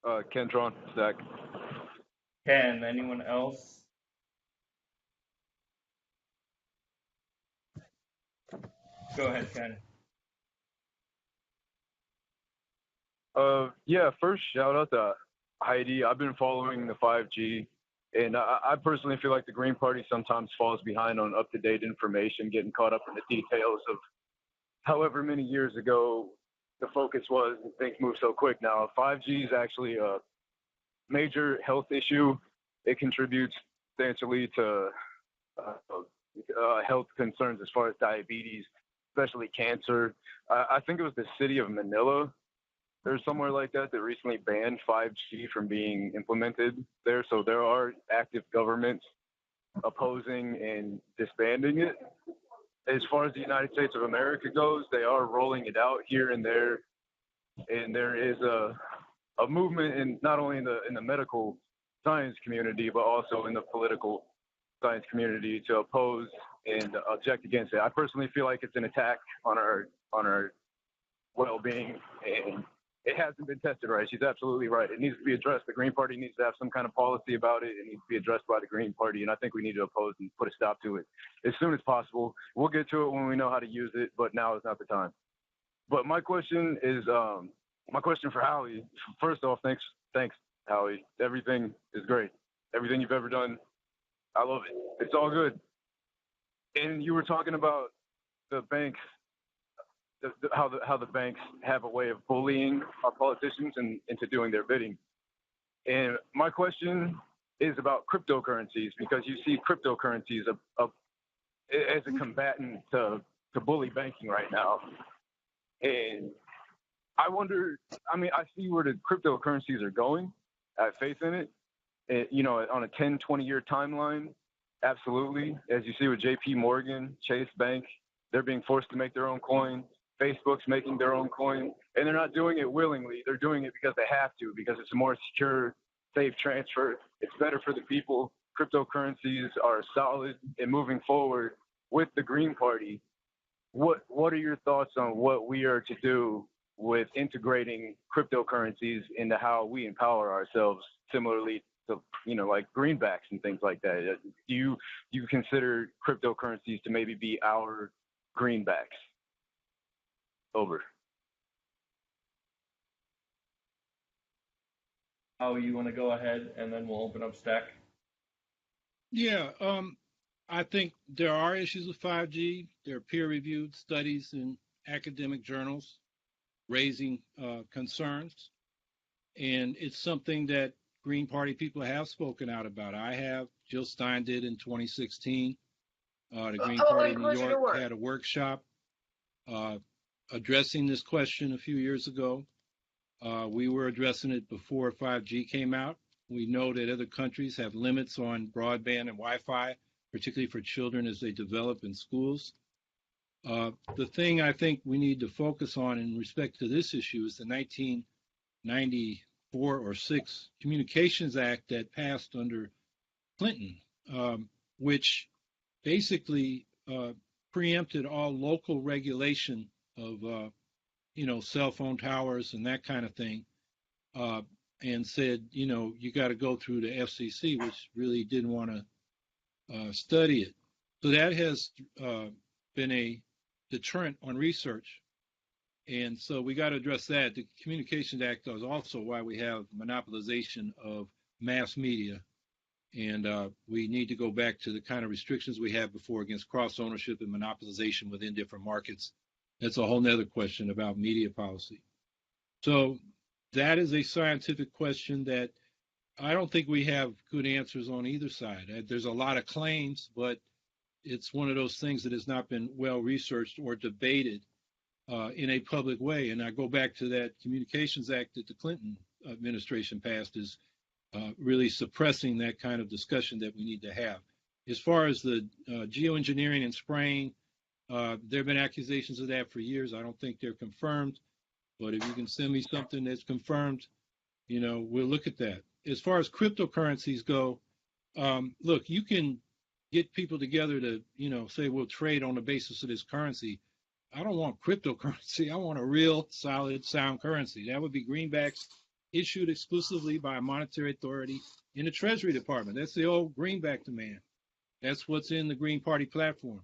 Kentron, Stack. Ken, anyone else? Go ahead, Ken. Yeah, first shout out to Heidi. I've been following the 5G, and I personally feel like the Green Party sometimes falls behind on up-to-date information, getting caught up in the details of however many years ago the focus was, and things move so quick now. 5G is actually a major health issue. It contributes substantially to health concerns as far as diabetes, especially cancer. I think it was the city of Manila or somewhere like that recently banned 5G from being implemented there. So there are active governments opposing and disbanding it. As far as the United States of America goes, they are rolling it out here and there. And there is a movement in not only in the medical science community, but also in the political science community to oppose and object against it. I personally feel like it's an attack on our well-being, and it hasn't been tested right. She's absolutely right. It needs to be addressed. The Green Party needs to have some kind of policy about it. It needs to be addressed by the Green Party, and I think we need to oppose and put a stop to it as soon as possible. We'll get to it when we know how to use it, but now is not the time. But my question is, my question for Howie. First off, thanks, Howie. Everything is great. Everything you've ever done, I love it. It's all good. And you were talking about the banks, how the banks have a way of bullying our politicians into doing their bidding. And my question is about cryptocurrencies, because you see cryptocurrencies as a combatant to bully banking right now. And I wonder, I mean, I see where the cryptocurrencies are going. I have faith in it. And, you know, on a 10, 20-year timeline, absolutely. As you see with JP Morgan, Chase Bank, they're being forced to make their own coin. Facebook's making their own coin. And they're not doing it willingly. They're doing it because they have to, because it's a more secure, safe transfer. It's better for the people. Cryptocurrencies are solid. And moving forward with the Green Party, what are your thoughts on what we are to do with integrating cryptocurrencies into how we empower ourselves, similarly to, like greenbacks and things like that. Do you consider cryptocurrencies to maybe be our greenbacks? Over. Oh, you want to go ahead and then we'll open up Stack? Yeah, I think there are issues with 5G. There are peer-reviewed studies in academic journals raising concerns, and it's something that Green Party people have spoken out about. I have. Jill Stein did in 2016. The Green Party in New York had a workshop addressing this question a few years ago. We were addressing it before 5G came out. We know that other countries have limits on broadband and Wi-Fi, particularly for children as they develop in schools. The thing I think we need to focus on in respect to this issue is the 1994 or 6 Communications Act that passed under Clinton, which basically preempted all local regulation of cell phone towers and that kind of thing, and said, you got to go through the FCC, which really didn't want to study it. So that has been a deterrent on research. And so we got to address that. The Communications Act is also why we have monopolization of mass media. And we need to go back to the kind of restrictions we had before against cross-ownership and monopolization within different markets. That's a whole nother question about media policy. So that is a scientific question that I don't think we have good answers on either side. There's a lot of claims, but it's one of those things that has not been well researched or debated in a public way. And I go back to that Communications Act that the Clinton administration passed is really suppressing that kind of discussion that we need to have. As far as the geoengineering and spraying, there have been accusations of that for years. I don't think they're confirmed, but if you can send me something that's confirmed, we'll look at that. As far as cryptocurrencies go, look, you can get people together to, say we'll trade on the basis of this currency. I don't want cryptocurrency. I want a real, solid, sound currency. That would be greenbacks issued exclusively by a monetary authority in the Treasury Department. That's the old greenback demand. That's what's in the Green Party platform.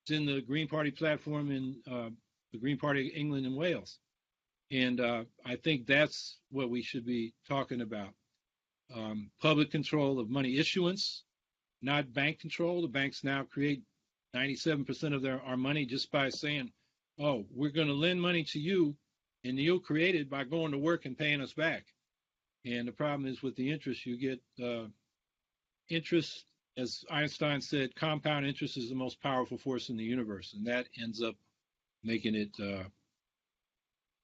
It's in the Green Party platform in the Green Party of England and Wales. And I think that's what we should be talking about. Public control of money issuance, not bank control. The banks now create 97% of our money just by saying, oh, we're going to lend money to you, and you'll create it by going to work and paying us back. And the problem is with the interest, you get interest, as Einstein said, compound interest is the most powerful force in the universe, and that ends up making it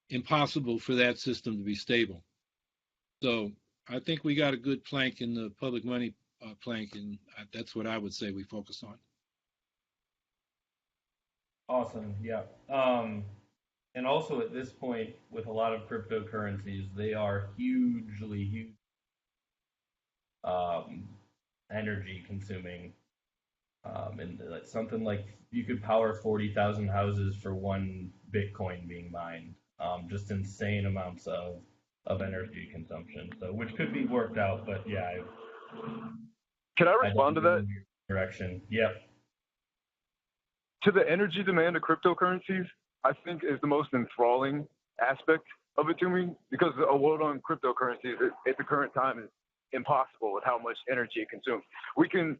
impossible for that system to be stable. So I think we got a good plank in the public money plank, and that's what I would say we focus on. Awesome, yeah. And also at this point, with a lot of cryptocurrencies, they are huge energy consuming. And something like you could power 40,000 houses for one Bitcoin being mined. Just insane amounts of energy consumption. So which could be worked out, but yeah. Can I respond to that? Direction. Yep. To the energy demand of cryptocurrencies, I think is the most enthralling aspect of it to me, because a world on cryptocurrencies at the current time is impossible with how much energy it consumes. We can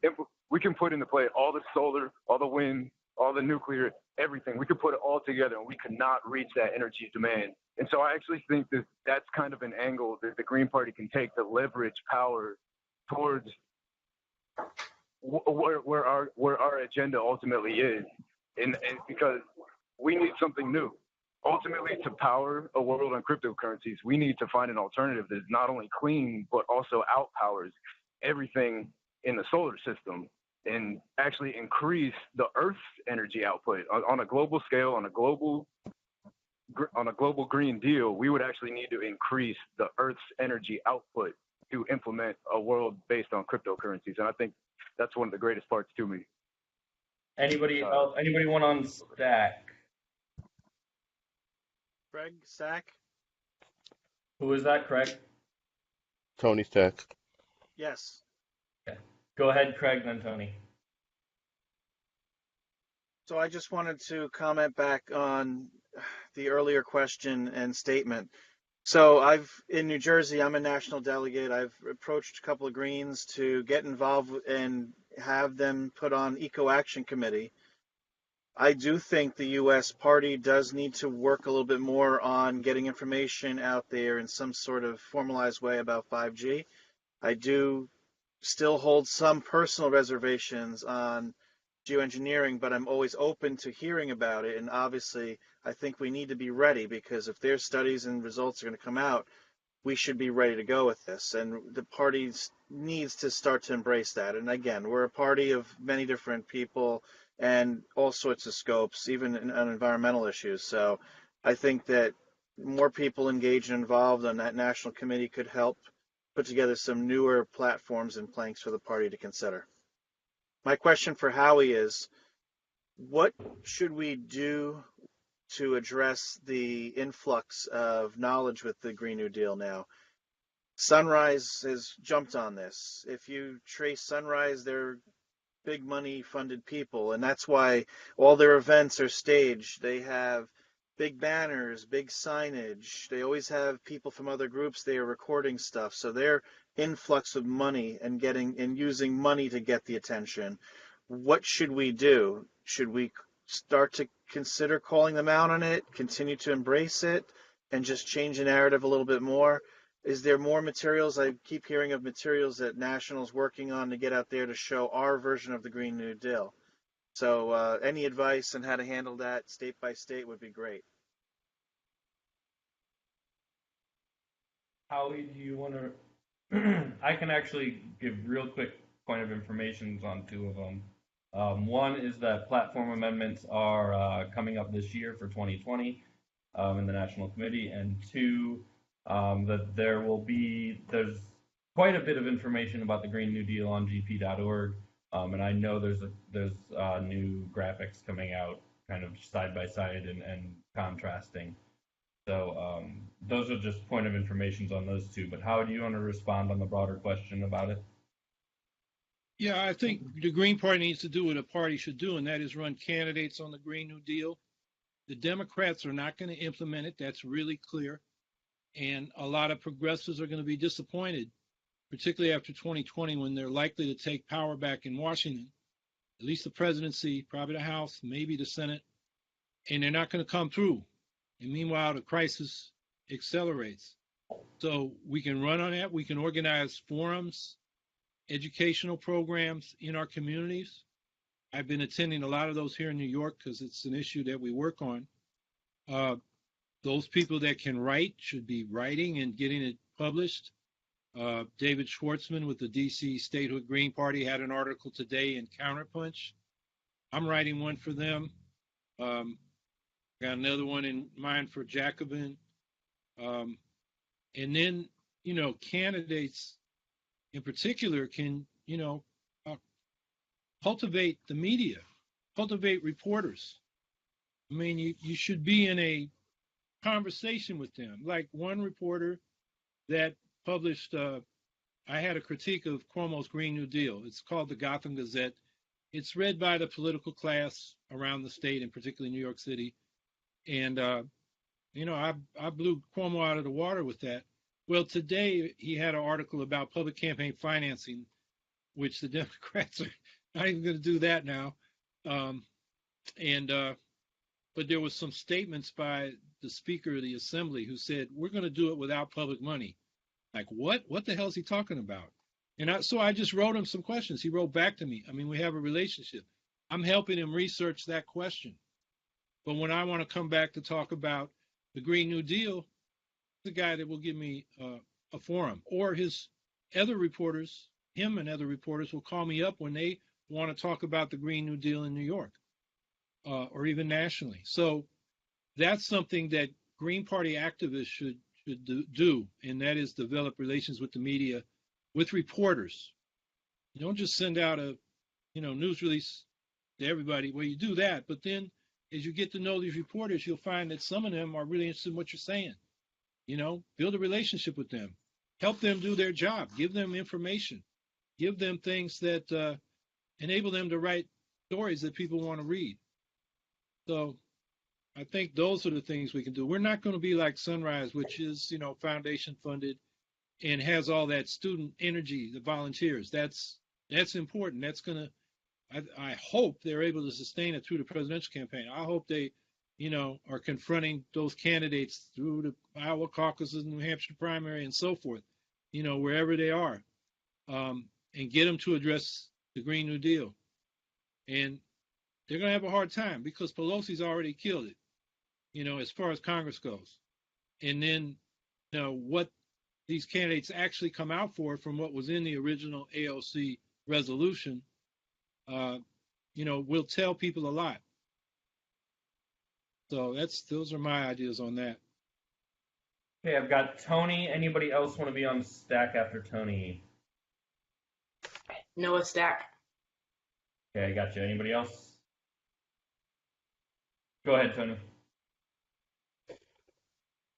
put into play all the solar, all the wind, all the nuclear, everything. We could put it all together and we could not reach that energy demand. And so I actually think that that's kind of an angle that the Green Party can take to leverage power towards where our agenda ultimately is. And because we need something new. Ultimately, to power a world on cryptocurrencies, we need to find an alternative that is not only clean, but also outpowers everything in the solar system and actually increase the Earth's energy output on a global scale, on a global Green Deal. We would actually need to increase the Earth's energy output to implement a world based on cryptocurrencies. And I think that's one of the greatest parts to me. Anybody else? Anybody want on Stack? Craig Stack. Who is that, Craig? Tony Stack. Yes. Okay. Go ahead, Craig, then Tony. So I just wanted to comment back on the earlier question and statement. So in New Jersey, I'm a national delegate. I've approached a couple of Greens to get involved and have them put on Eco Action Committee. I do think the U.S. party does need to work a little bit more on getting information out there in some sort of formalized way about 5G. I do still hold some personal reservations on geoengineering, but I'm always open to hearing about it. And obviously, I think we need to be ready, because if their studies and results are going to come out, we should be ready to go with this. And the party needs to start to embrace that. And again, we're a party of many different people and all sorts of scopes, even on environmental issues. So I think that more people engaged and involved on that national committee could help put together some newer platforms and planks for the party to consider. My question for Howie is, what should we do to address the influx of knowledge with the Green New Deal now? Sunrise has jumped on this. If you trace Sunrise, they're big money funded people, and that's why all their events are staged. They have big banners, big signage. They always have people from other groups there recording stuff. So their influx of money and using money to get the attention. What should we do? Should we start to consider calling them out on it, continue to embrace it, and just change the narrative a little bit more? Is there more materials? I keep hearing of materials that National's working on to get out there to show our version of the Green New Deal. So any advice on how to handle that state by state would be great. Howie, do you want to? I can actually give real quick point of information on two of them. One is that platform amendments are coming up this year for 2020 in the National Committee, and two, that there's quite a bit of information about the Green New Deal on gp.org, and I know there's new graphics coming out, kind of side by side and contrasting. So those are just point of informations on those two. But how do you want to respond on the broader question about it? Yeah, I think the Green Party needs to do what a party should do, and that is run candidates on the Green New Deal. The Democrats are not going to implement it. That's really clear. And a lot of progressives are going to be disappointed, particularly after 2020, when they're likely to take power back in Washington, at least the presidency, probably the House, maybe the Senate, and they're not going to come through. And meanwhile, the crisis accelerates. So we can run on that. We can organize forums, educational programs in our communities. I've been attending a lot of those here in New York because it's an issue that we work on. Those people that can write should be writing and getting it published. David Schwartzman with the DC Statehood Green Party had an article today in Counterpunch. I'm writing one for them. Got another one in mind for Jacobin. And then, candidates in particular can, cultivate the media, cultivate reporters. I mean, you should be in a conversation with them. Like one reporter that published, I had a critique of Cuomo's Green New Deal. It's called the Gotham Gazette. It's read by the political class around the state, and particularly New York City. And, I blew Cuomo out of the water with that. Well, today he had an article about public campaign financing, which the Democrats are not even going to do that now. But there was some statements by the Speaker of the Assembly who said, we're going to do it without public money. Like, what? What the hell is he talking about? And so I just wrote him some questions. He wrote back to me. I mean, we have a relationship. I'm helping him research that question. But when I want to come back to talk about the Green New Deal, the guy that will give me a forum, or his other reporters, him and other reporters will call me up when they want to talk about the Green New Deal in New York, or even nationally. So that's something that Green Party activists should do, and that is develop relations with the media, with reporters. You don't just send out a news release to everybody. Well, you do that, but then as you get to know these reporters, you'll find that some of them are really interested in what you're saying. Build a relationship with them. help them do their job, give them information, give them things that enable them to write stories that people want to read. So I think those are the things we can do. We're not going to be like Sunrise, which is, foundation funded and has all that student energy, the volunteers. That's important. That's going to, I hope they're able to sustain it through the presidential campaign. I hope they, are confronting those candidates through the Iowa caucuses, New Hampshire primary, and so forth, wherever they are, and get them to address the Green New Deal. And they're going to have a hard time because Pelosi's already killed it, as far as Congress goes. And then, what these candidates actually come out for from what was in the original AOC resolution, will tell people a lot. So those are my ideas on that. Okay, I've got Tony. Anybody else want to be on stack after Tony? Noah Stack. Okay, I got you. Anybody else? Go ahead, Tony.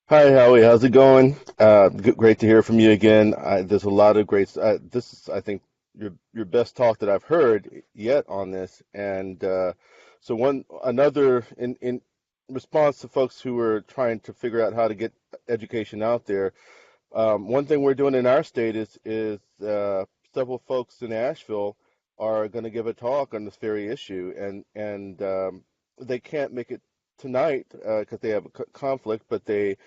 Hi, Howie. How's it going? Great to hear from you again. There's a lot of great. This is, I think, your best talk that I've heard yet on this. And so another in response to folks who are trying to figure out how to get education out there. One thing we're doing in our state is several folks in Asheville are going to give a talk on this very issue, and they can't make it tonight because they have a conflict, but they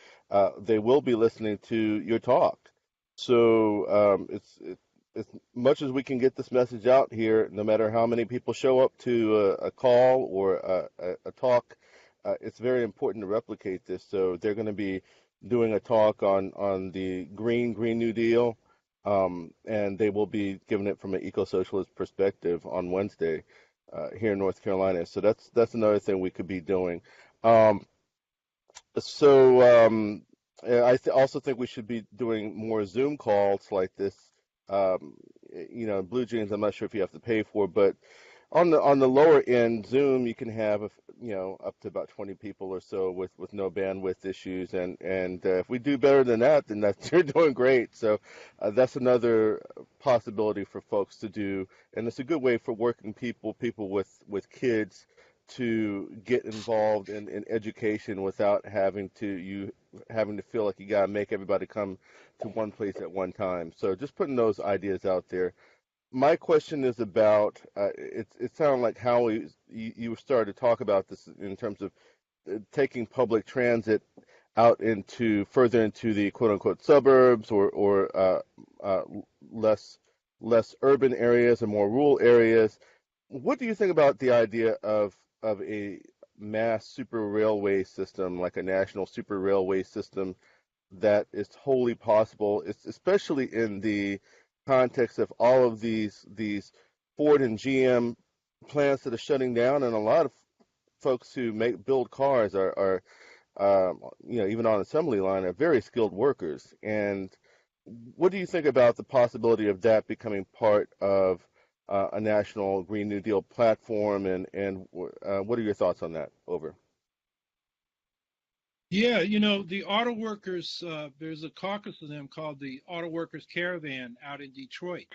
will be listening to your talk. So it's as much as we can get this message out here, no matter how many people show up to a call or a talk, it's very important to replicate this. So they're going to be doing a talk on the Green New Deal, and they will be giving it from an eco-socialist perspective on Wednesday here in North Carolina. So that's another thing we could be doing. I also think we should be doing more Zoom calls like this. Blue Jeans, I'm not sure if you have to pay for, but on the lower end, Zoom, you can have up to about 20 people or so with no bandwidth issues, and if we do better than that, then you're doing great. So that's another possibility for folks to do, and it's a good way for working people with kids to get involved in education without having to feel like you gotta make everybody come to one place at one time. So just putting those ideas out there. My question is about it sounded like Howie, you started to talk about this in terms of taking public transit out further into the quote unquote suburbs or less urban areas and more rural areas. What do you think about the idea of a mass super railway system, like a national super railway system that is wholly possible, especially in the context of all of these Ford and GM plants that are shutting down, and a lot of folks who build cars are even on assembly line are very skilled workers. And what do you think about the possibility of that becoming part of a national Green New Deal platform, and what are your thoughts on that? Over. Yeah, the auto workers, there's a caucus of them called the Auto Workers Caravan out in Detroit.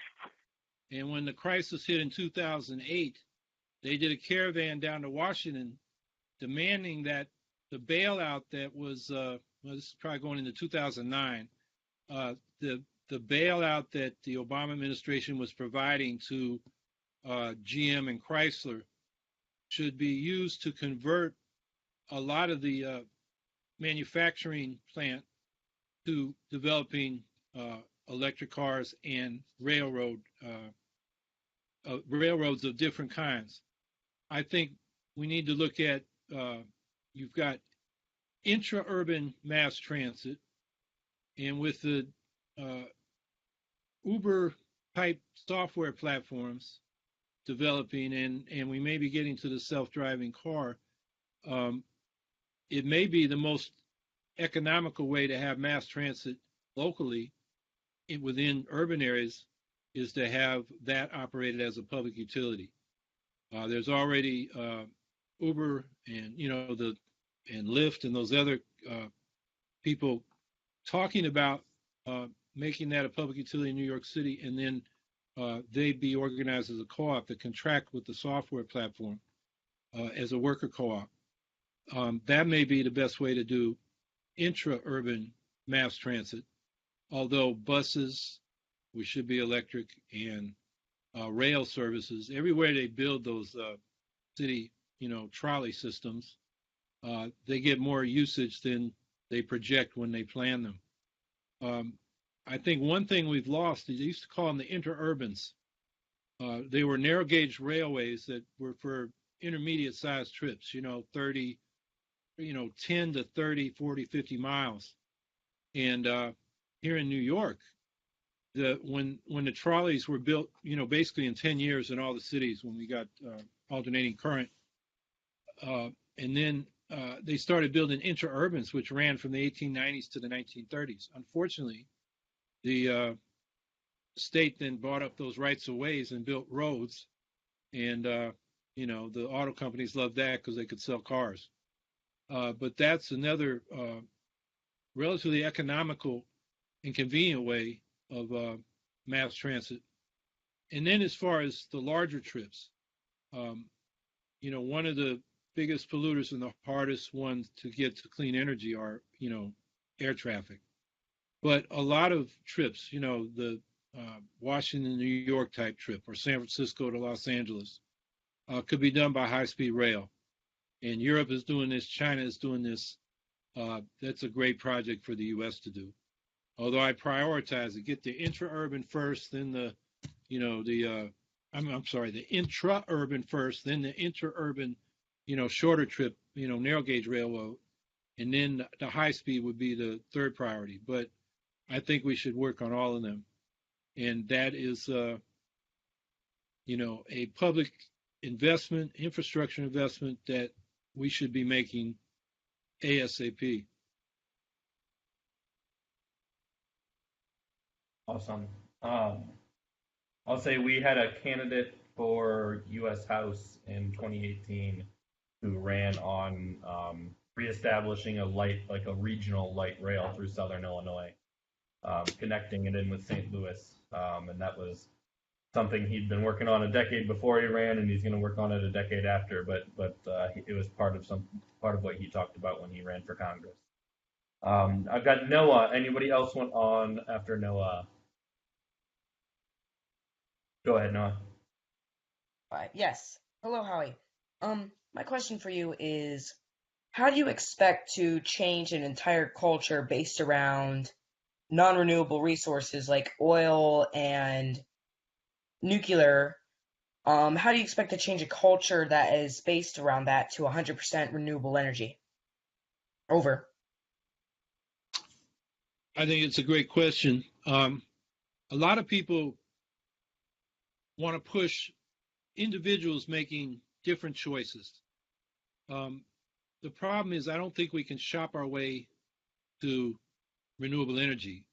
And when the crisis hit in 2008, they did a caravan down to Washington demanding that the bailout that was, this is probably going into 2009, the bailout that the Obama administration was providing to GM and Chrysler should be used to convert a lot of the manufacturing plant to developing electric cars and railroads of different kinds. I think we need to look at, you've got intra-urban mass transit, and with the Uber type software platforms developing, and we may be getting to the self-driving car, it may be the most economical way to have mass transit locally within urban areas is to have that operated as a public utility. There's already Uber and and Lyft and those other people talking about making that a public utility in New York City, and then they'd be organized as a co-op that contract with the software platform as a worker co-op. That may be the best way to do intra-urban mass transit, although buses, we should be electric, and rail services, everywhere they build those city, trolley systems, they get more usage than they project when they plan them. I think one thing we've lost is they used to call them the interurbans. They were narrow gauge railways that were for intermediate sized trips, 30, 10 to 30, 40, 50 miles. And here in New York, when the trolleys were built, basically in 10 years in all the cities when we got alternating current, and then they started building interurbans, which ran from the 1890s to the 1930s. Unfortunately, the state then bought up those rights of ways and built roads, and the auto companies loved that because they could sell cars. But that's another relatively economical and convenient way of mass transit. And then as far as the larger trips, one of the biggest polluters and the hardest ones to get to clean energy are, air traffic. But a lot of trips, the Washington, New York type trip or San Francisco to Los Angeles could be done by high-speed rail. And Europe is doing this, China is doing this. That's a great project for the U.S. to do. Although I prioritize it, get the intra-urban first, then the intra-urban first, then the inter-urban, shorter trip, narrow gauge railroad, and then the high speed would be the third priority. But I think we should work on all of them. And that is, a public investment, infrastructure investment that we should be making ASAP. Awesome. I'll say we had a candidate for U.S. House in 2018 who ran on reestablishing a regional light rail through Southern Illinois, connecting it in with St. Louis, and that was something he'd been working on a decade before he ran, and he's going to work on it a decade after. But it was part of what he talked about when he ran for Congress. I've got Noah. Anybody else want on after Noah? Go ahead, Noah. Yes. Hello, Howie. My question for you is, how do you expect to change an entire culture based around non-renewable resources like oil and nuclear? How do you expect to change a culture that is based around that to 100% renewable energy? Over. I think it's a great question. A lot of people want to push individuals making different choices. The problem is I don't think we can shop our way to renewable energy.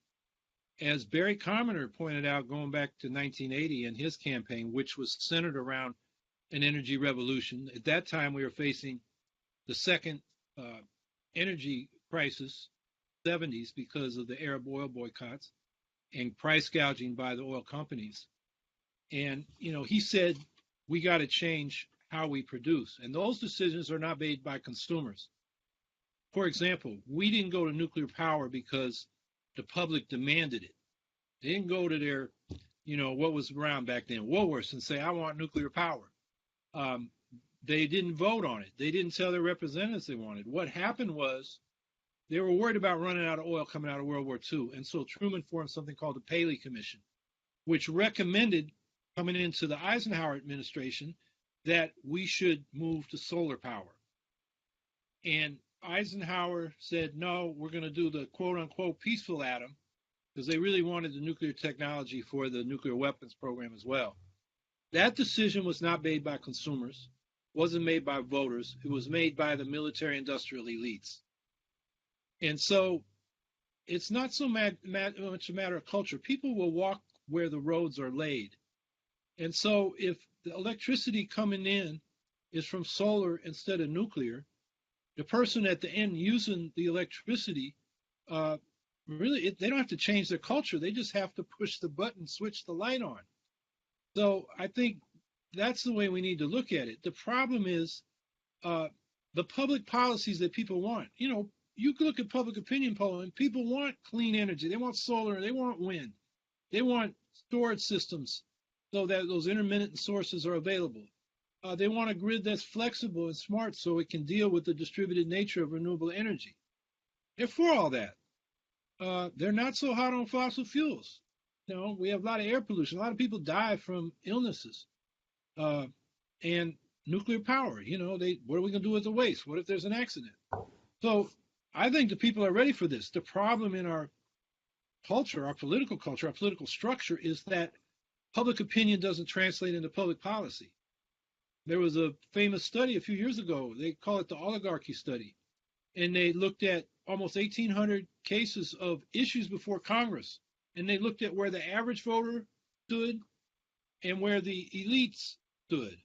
As Barry Commoner pointed out, going back to 1980 in his campaign, which was centered around an energy revolution. At that time, we were facing the second energy crisis, 70s, because of the Arab oil boycotts and price gouging by the oil companies. And, he said, we got to change how we produce. And those decisions are not made by consumers. For example, we didn't go to nuclear power because the public demanded it. They didn't go to their, what was around back then, Woolworths, and say, I want nuclear power. They didn't vote on it. They didn't tell their representatives they wanted. What happened was they were worried about running out of oil coming out of World War II. And so Truman formed something called the Paley Commission, which recommended, coming into the Eisenhower administration, that we should move to solar power. And Eisenhower said, no, we're going to do the quote unquote peaceful atom, because they really wanted the nuclear technology for the nuclear weapons program as well. That decision was not made by consumers, wasn't made by voters. It was made by the military industrial elites. And so it's not so much a matter of culture. People will walk where the roads are laid. And so if the electricity coming in is from solar instead of nuclear, the person at the end using the electricity really, they don't have to change their culture. They just have to push the button, switch the light on. So I think that's the way we need to look at it. The problem is the public policies that people want. You know, you can look at public opinion polling. People want clean energy. They want solar. They want wind. They want storage systems so that those intermittent sources are available. They want a grid that's flexible and smart so it can deal with the distributed nature of renewable energy. They're for all that. They're not so hot on fossil fuels. You know, we have a lot of air pollution. A lot of people die from illnesses. And nuclear power, you know, what are we going to do with the waste? What if there's an accident? So I think the people are ready for this. The problem in our culture, our political culture, our political structure is that public opinion doesn't translate into public policy. There was a famous study a few years ago. They call it the oligarchy study. And they looked at almost 1,800 cases of issues before Congress. And they looked at where the average voter stood and where the elites stood.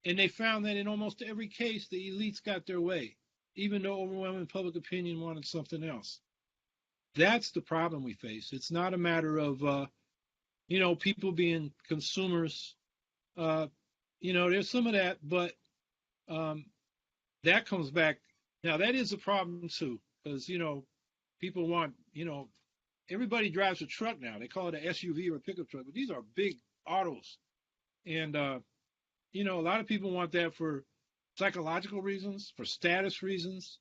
And they found that in almost every case, the elites got their way, even though overwhelming public opinion wanted something else. That's the problem we face. It's not a matter of, you know, people being consumers. You know, there's some of that, but that comes back. Now, that is a problem, too, because, you know, people want, you know, everybody drives a truck now. They call it an SUV or a pickup truck, but these are big autos. And, you know, a lot of people want that for psychological reasons, for status reasons.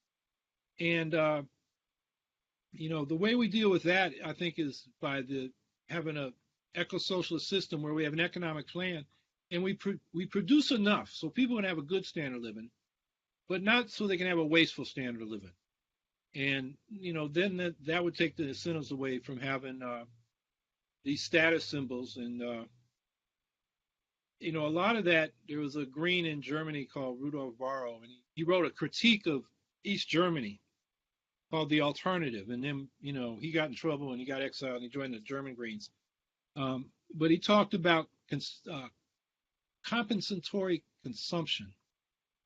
And, you know, the way we deal with that, I think, is by having a eco-socialist system where we have an economic plan and we produce enough so people can have a good standard of living, but not so they can have a wasteful standard of living. And, you know, then that would take the incentives away from having these status symbols. And, you know, a lot of that, there was a Green in Germany called Rudolf Barrow, and he wrote a critique of East Germany called The Alternative. And then, you know, he got in trouble and he got exiled and he joined the German Greens. But he talked about compensatory consumption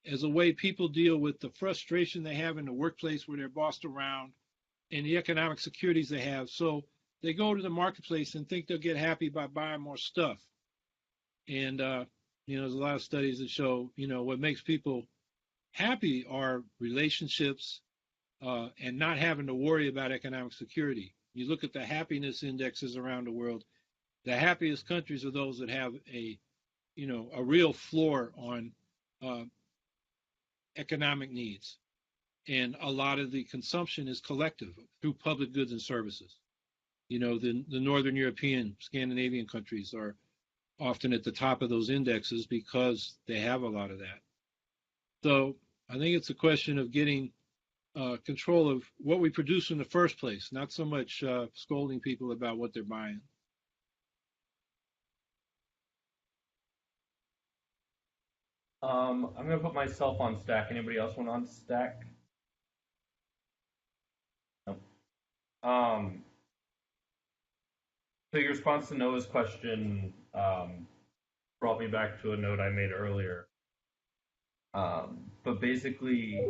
as a way people deal with the frustration they have in the workplace where they're bossed around and the economic securities they have. So they go to the marketplace and think they'll get happy by buying more stuff. And, you know, there's a lot of studies that show, you know, what makes people happy are relationships and not having to worry about economic security. You look at the happiness indexes around the world, the happiest countries are those that have a real floor on economic needs. And a lot of the consumption is collective through public goods and services. You know, the Northern European, Scandinavian countries are often at the top of those indexes because they have a lot of that. So I think it's a question of getting control of what we produce in the first place, not so much scolding people about what they're buying. I'm going to put myself on stack. Anybody else want on stack? Nope. So your response to Noah's question brought me back to a note I made earlier. But basically,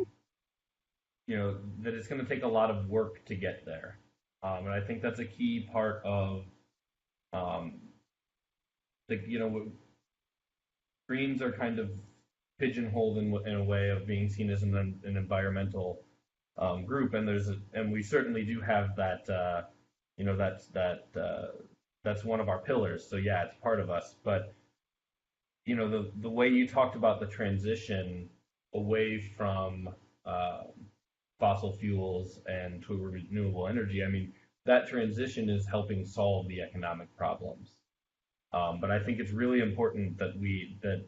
you know, that it's going to take a lot of work to get there. And I think that's a key part of, you know, Greens are kind of pigeonholed in a way of being seen as an environmental group, and we certainly do have that. You know, that's one of our pillars. So yeah, it's part of us. But you know, the way you talked about the transition away from fossil fuels and to renewable energy, I mean, that transition is helping solve the economic problems. But I think it's really important that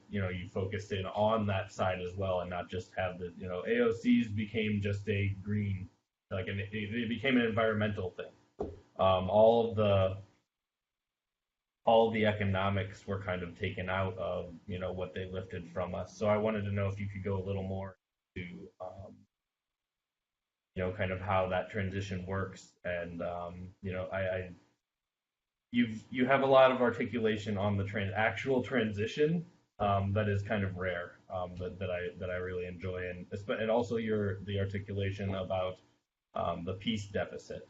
you know, you focus in on that side as well, and not just have the, you know, AOCs became just a green, like it became an environmental thing. All of the economics were kind of taken out of, you know, what they lifted from us. So I wanted to know if you could go a little more to, you know, kind of how that transition works. And, you know, you have a lot of articulation on the actual transition that is kind of rare, that I really enjoy, and also the articulation about the peace deficit.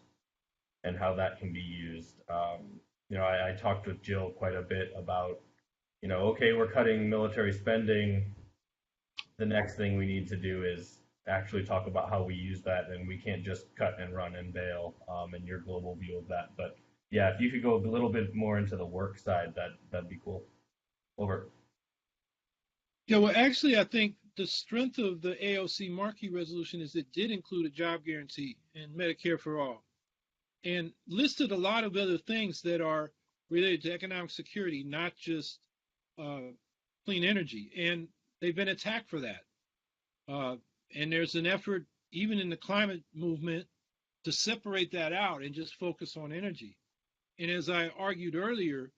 and how that can be used. I talked with Jill quite a bit about, okay, we're cutting military spending. The next thing we need to do is actually talk about how we use that, and we can't just cut and run and bail, and your global view of that. But yeah, if you could go a little bit more into the work side, that'd be cool. Over. Yeah, well, actually, I think the strength of the AOC Markey resolution is it did include a job guarantee and Medicare for all, and listed a lot of other things that are related to economic security, not just clean energy. And they've been attacked for that. And there's an effort, even in the climate movement, to separate that out and just focus on energy. And as I argued earlier,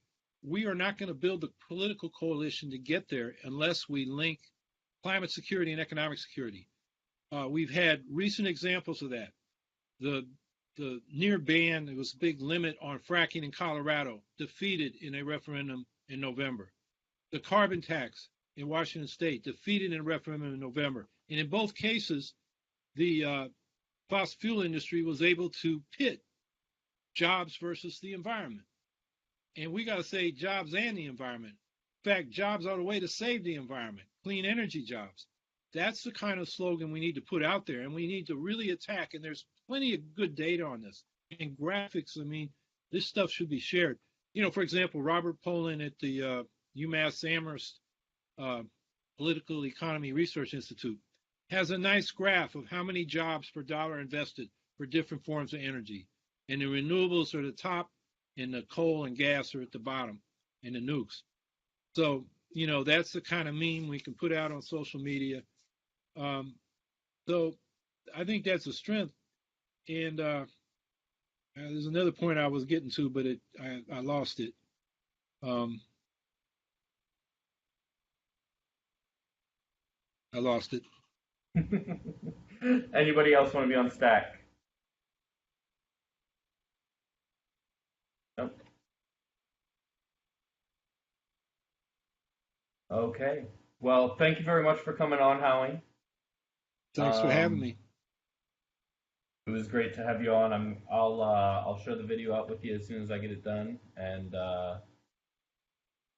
we are not going to build a political coalition to get there unless we link climate security and economic security. We've had recent examples of that. The near ban, there was a big limit on fracking in Colorado, defeated in a referendum in November. The carbon tax in Washington State, defeated in a referendum in November. And in both cases, the fossil fuel industry was able to pit jobs versus the environment. And we got to say jobs and the environment. In fact, jobs are the way to save the environment, clean energy jobs. That's the kind of slogan we need to put out there, and we need to really attack. And there's plenty of good data on this and graphics. I mean, this stuff should be shared. For example, Robert Poland at the UMass Amherst Political Economy Research Institute has a nice graph of how many jobs per dollar invested for different forms of energy. And the renewables are at the top, and the coal and gas are at the bottom, and the nukes. So, that's the kind of meme we can put out on social media. So I think that's a strength. And there's another point I was getting to, but I lost it. I lost it. Anybody else want to be on stack? Nope. Okay. Well, thank you very much for coming on, Howie. Thanks for having me. It was great to have you on. I'll share the video out with you as soon as I get it done, and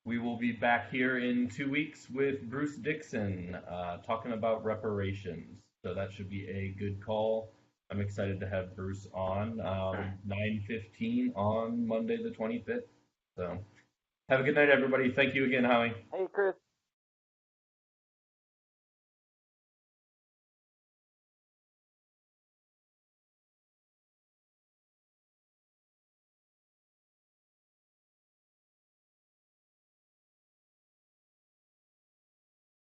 we will be back here in 2 weeks with Bruce Dixon talking about reparations. So that should be a good call. I'm excited to have Bruce on 9:15 on Monday the 25th. So have a good night, everybody. Thank you again, Howie. Hey, Chris.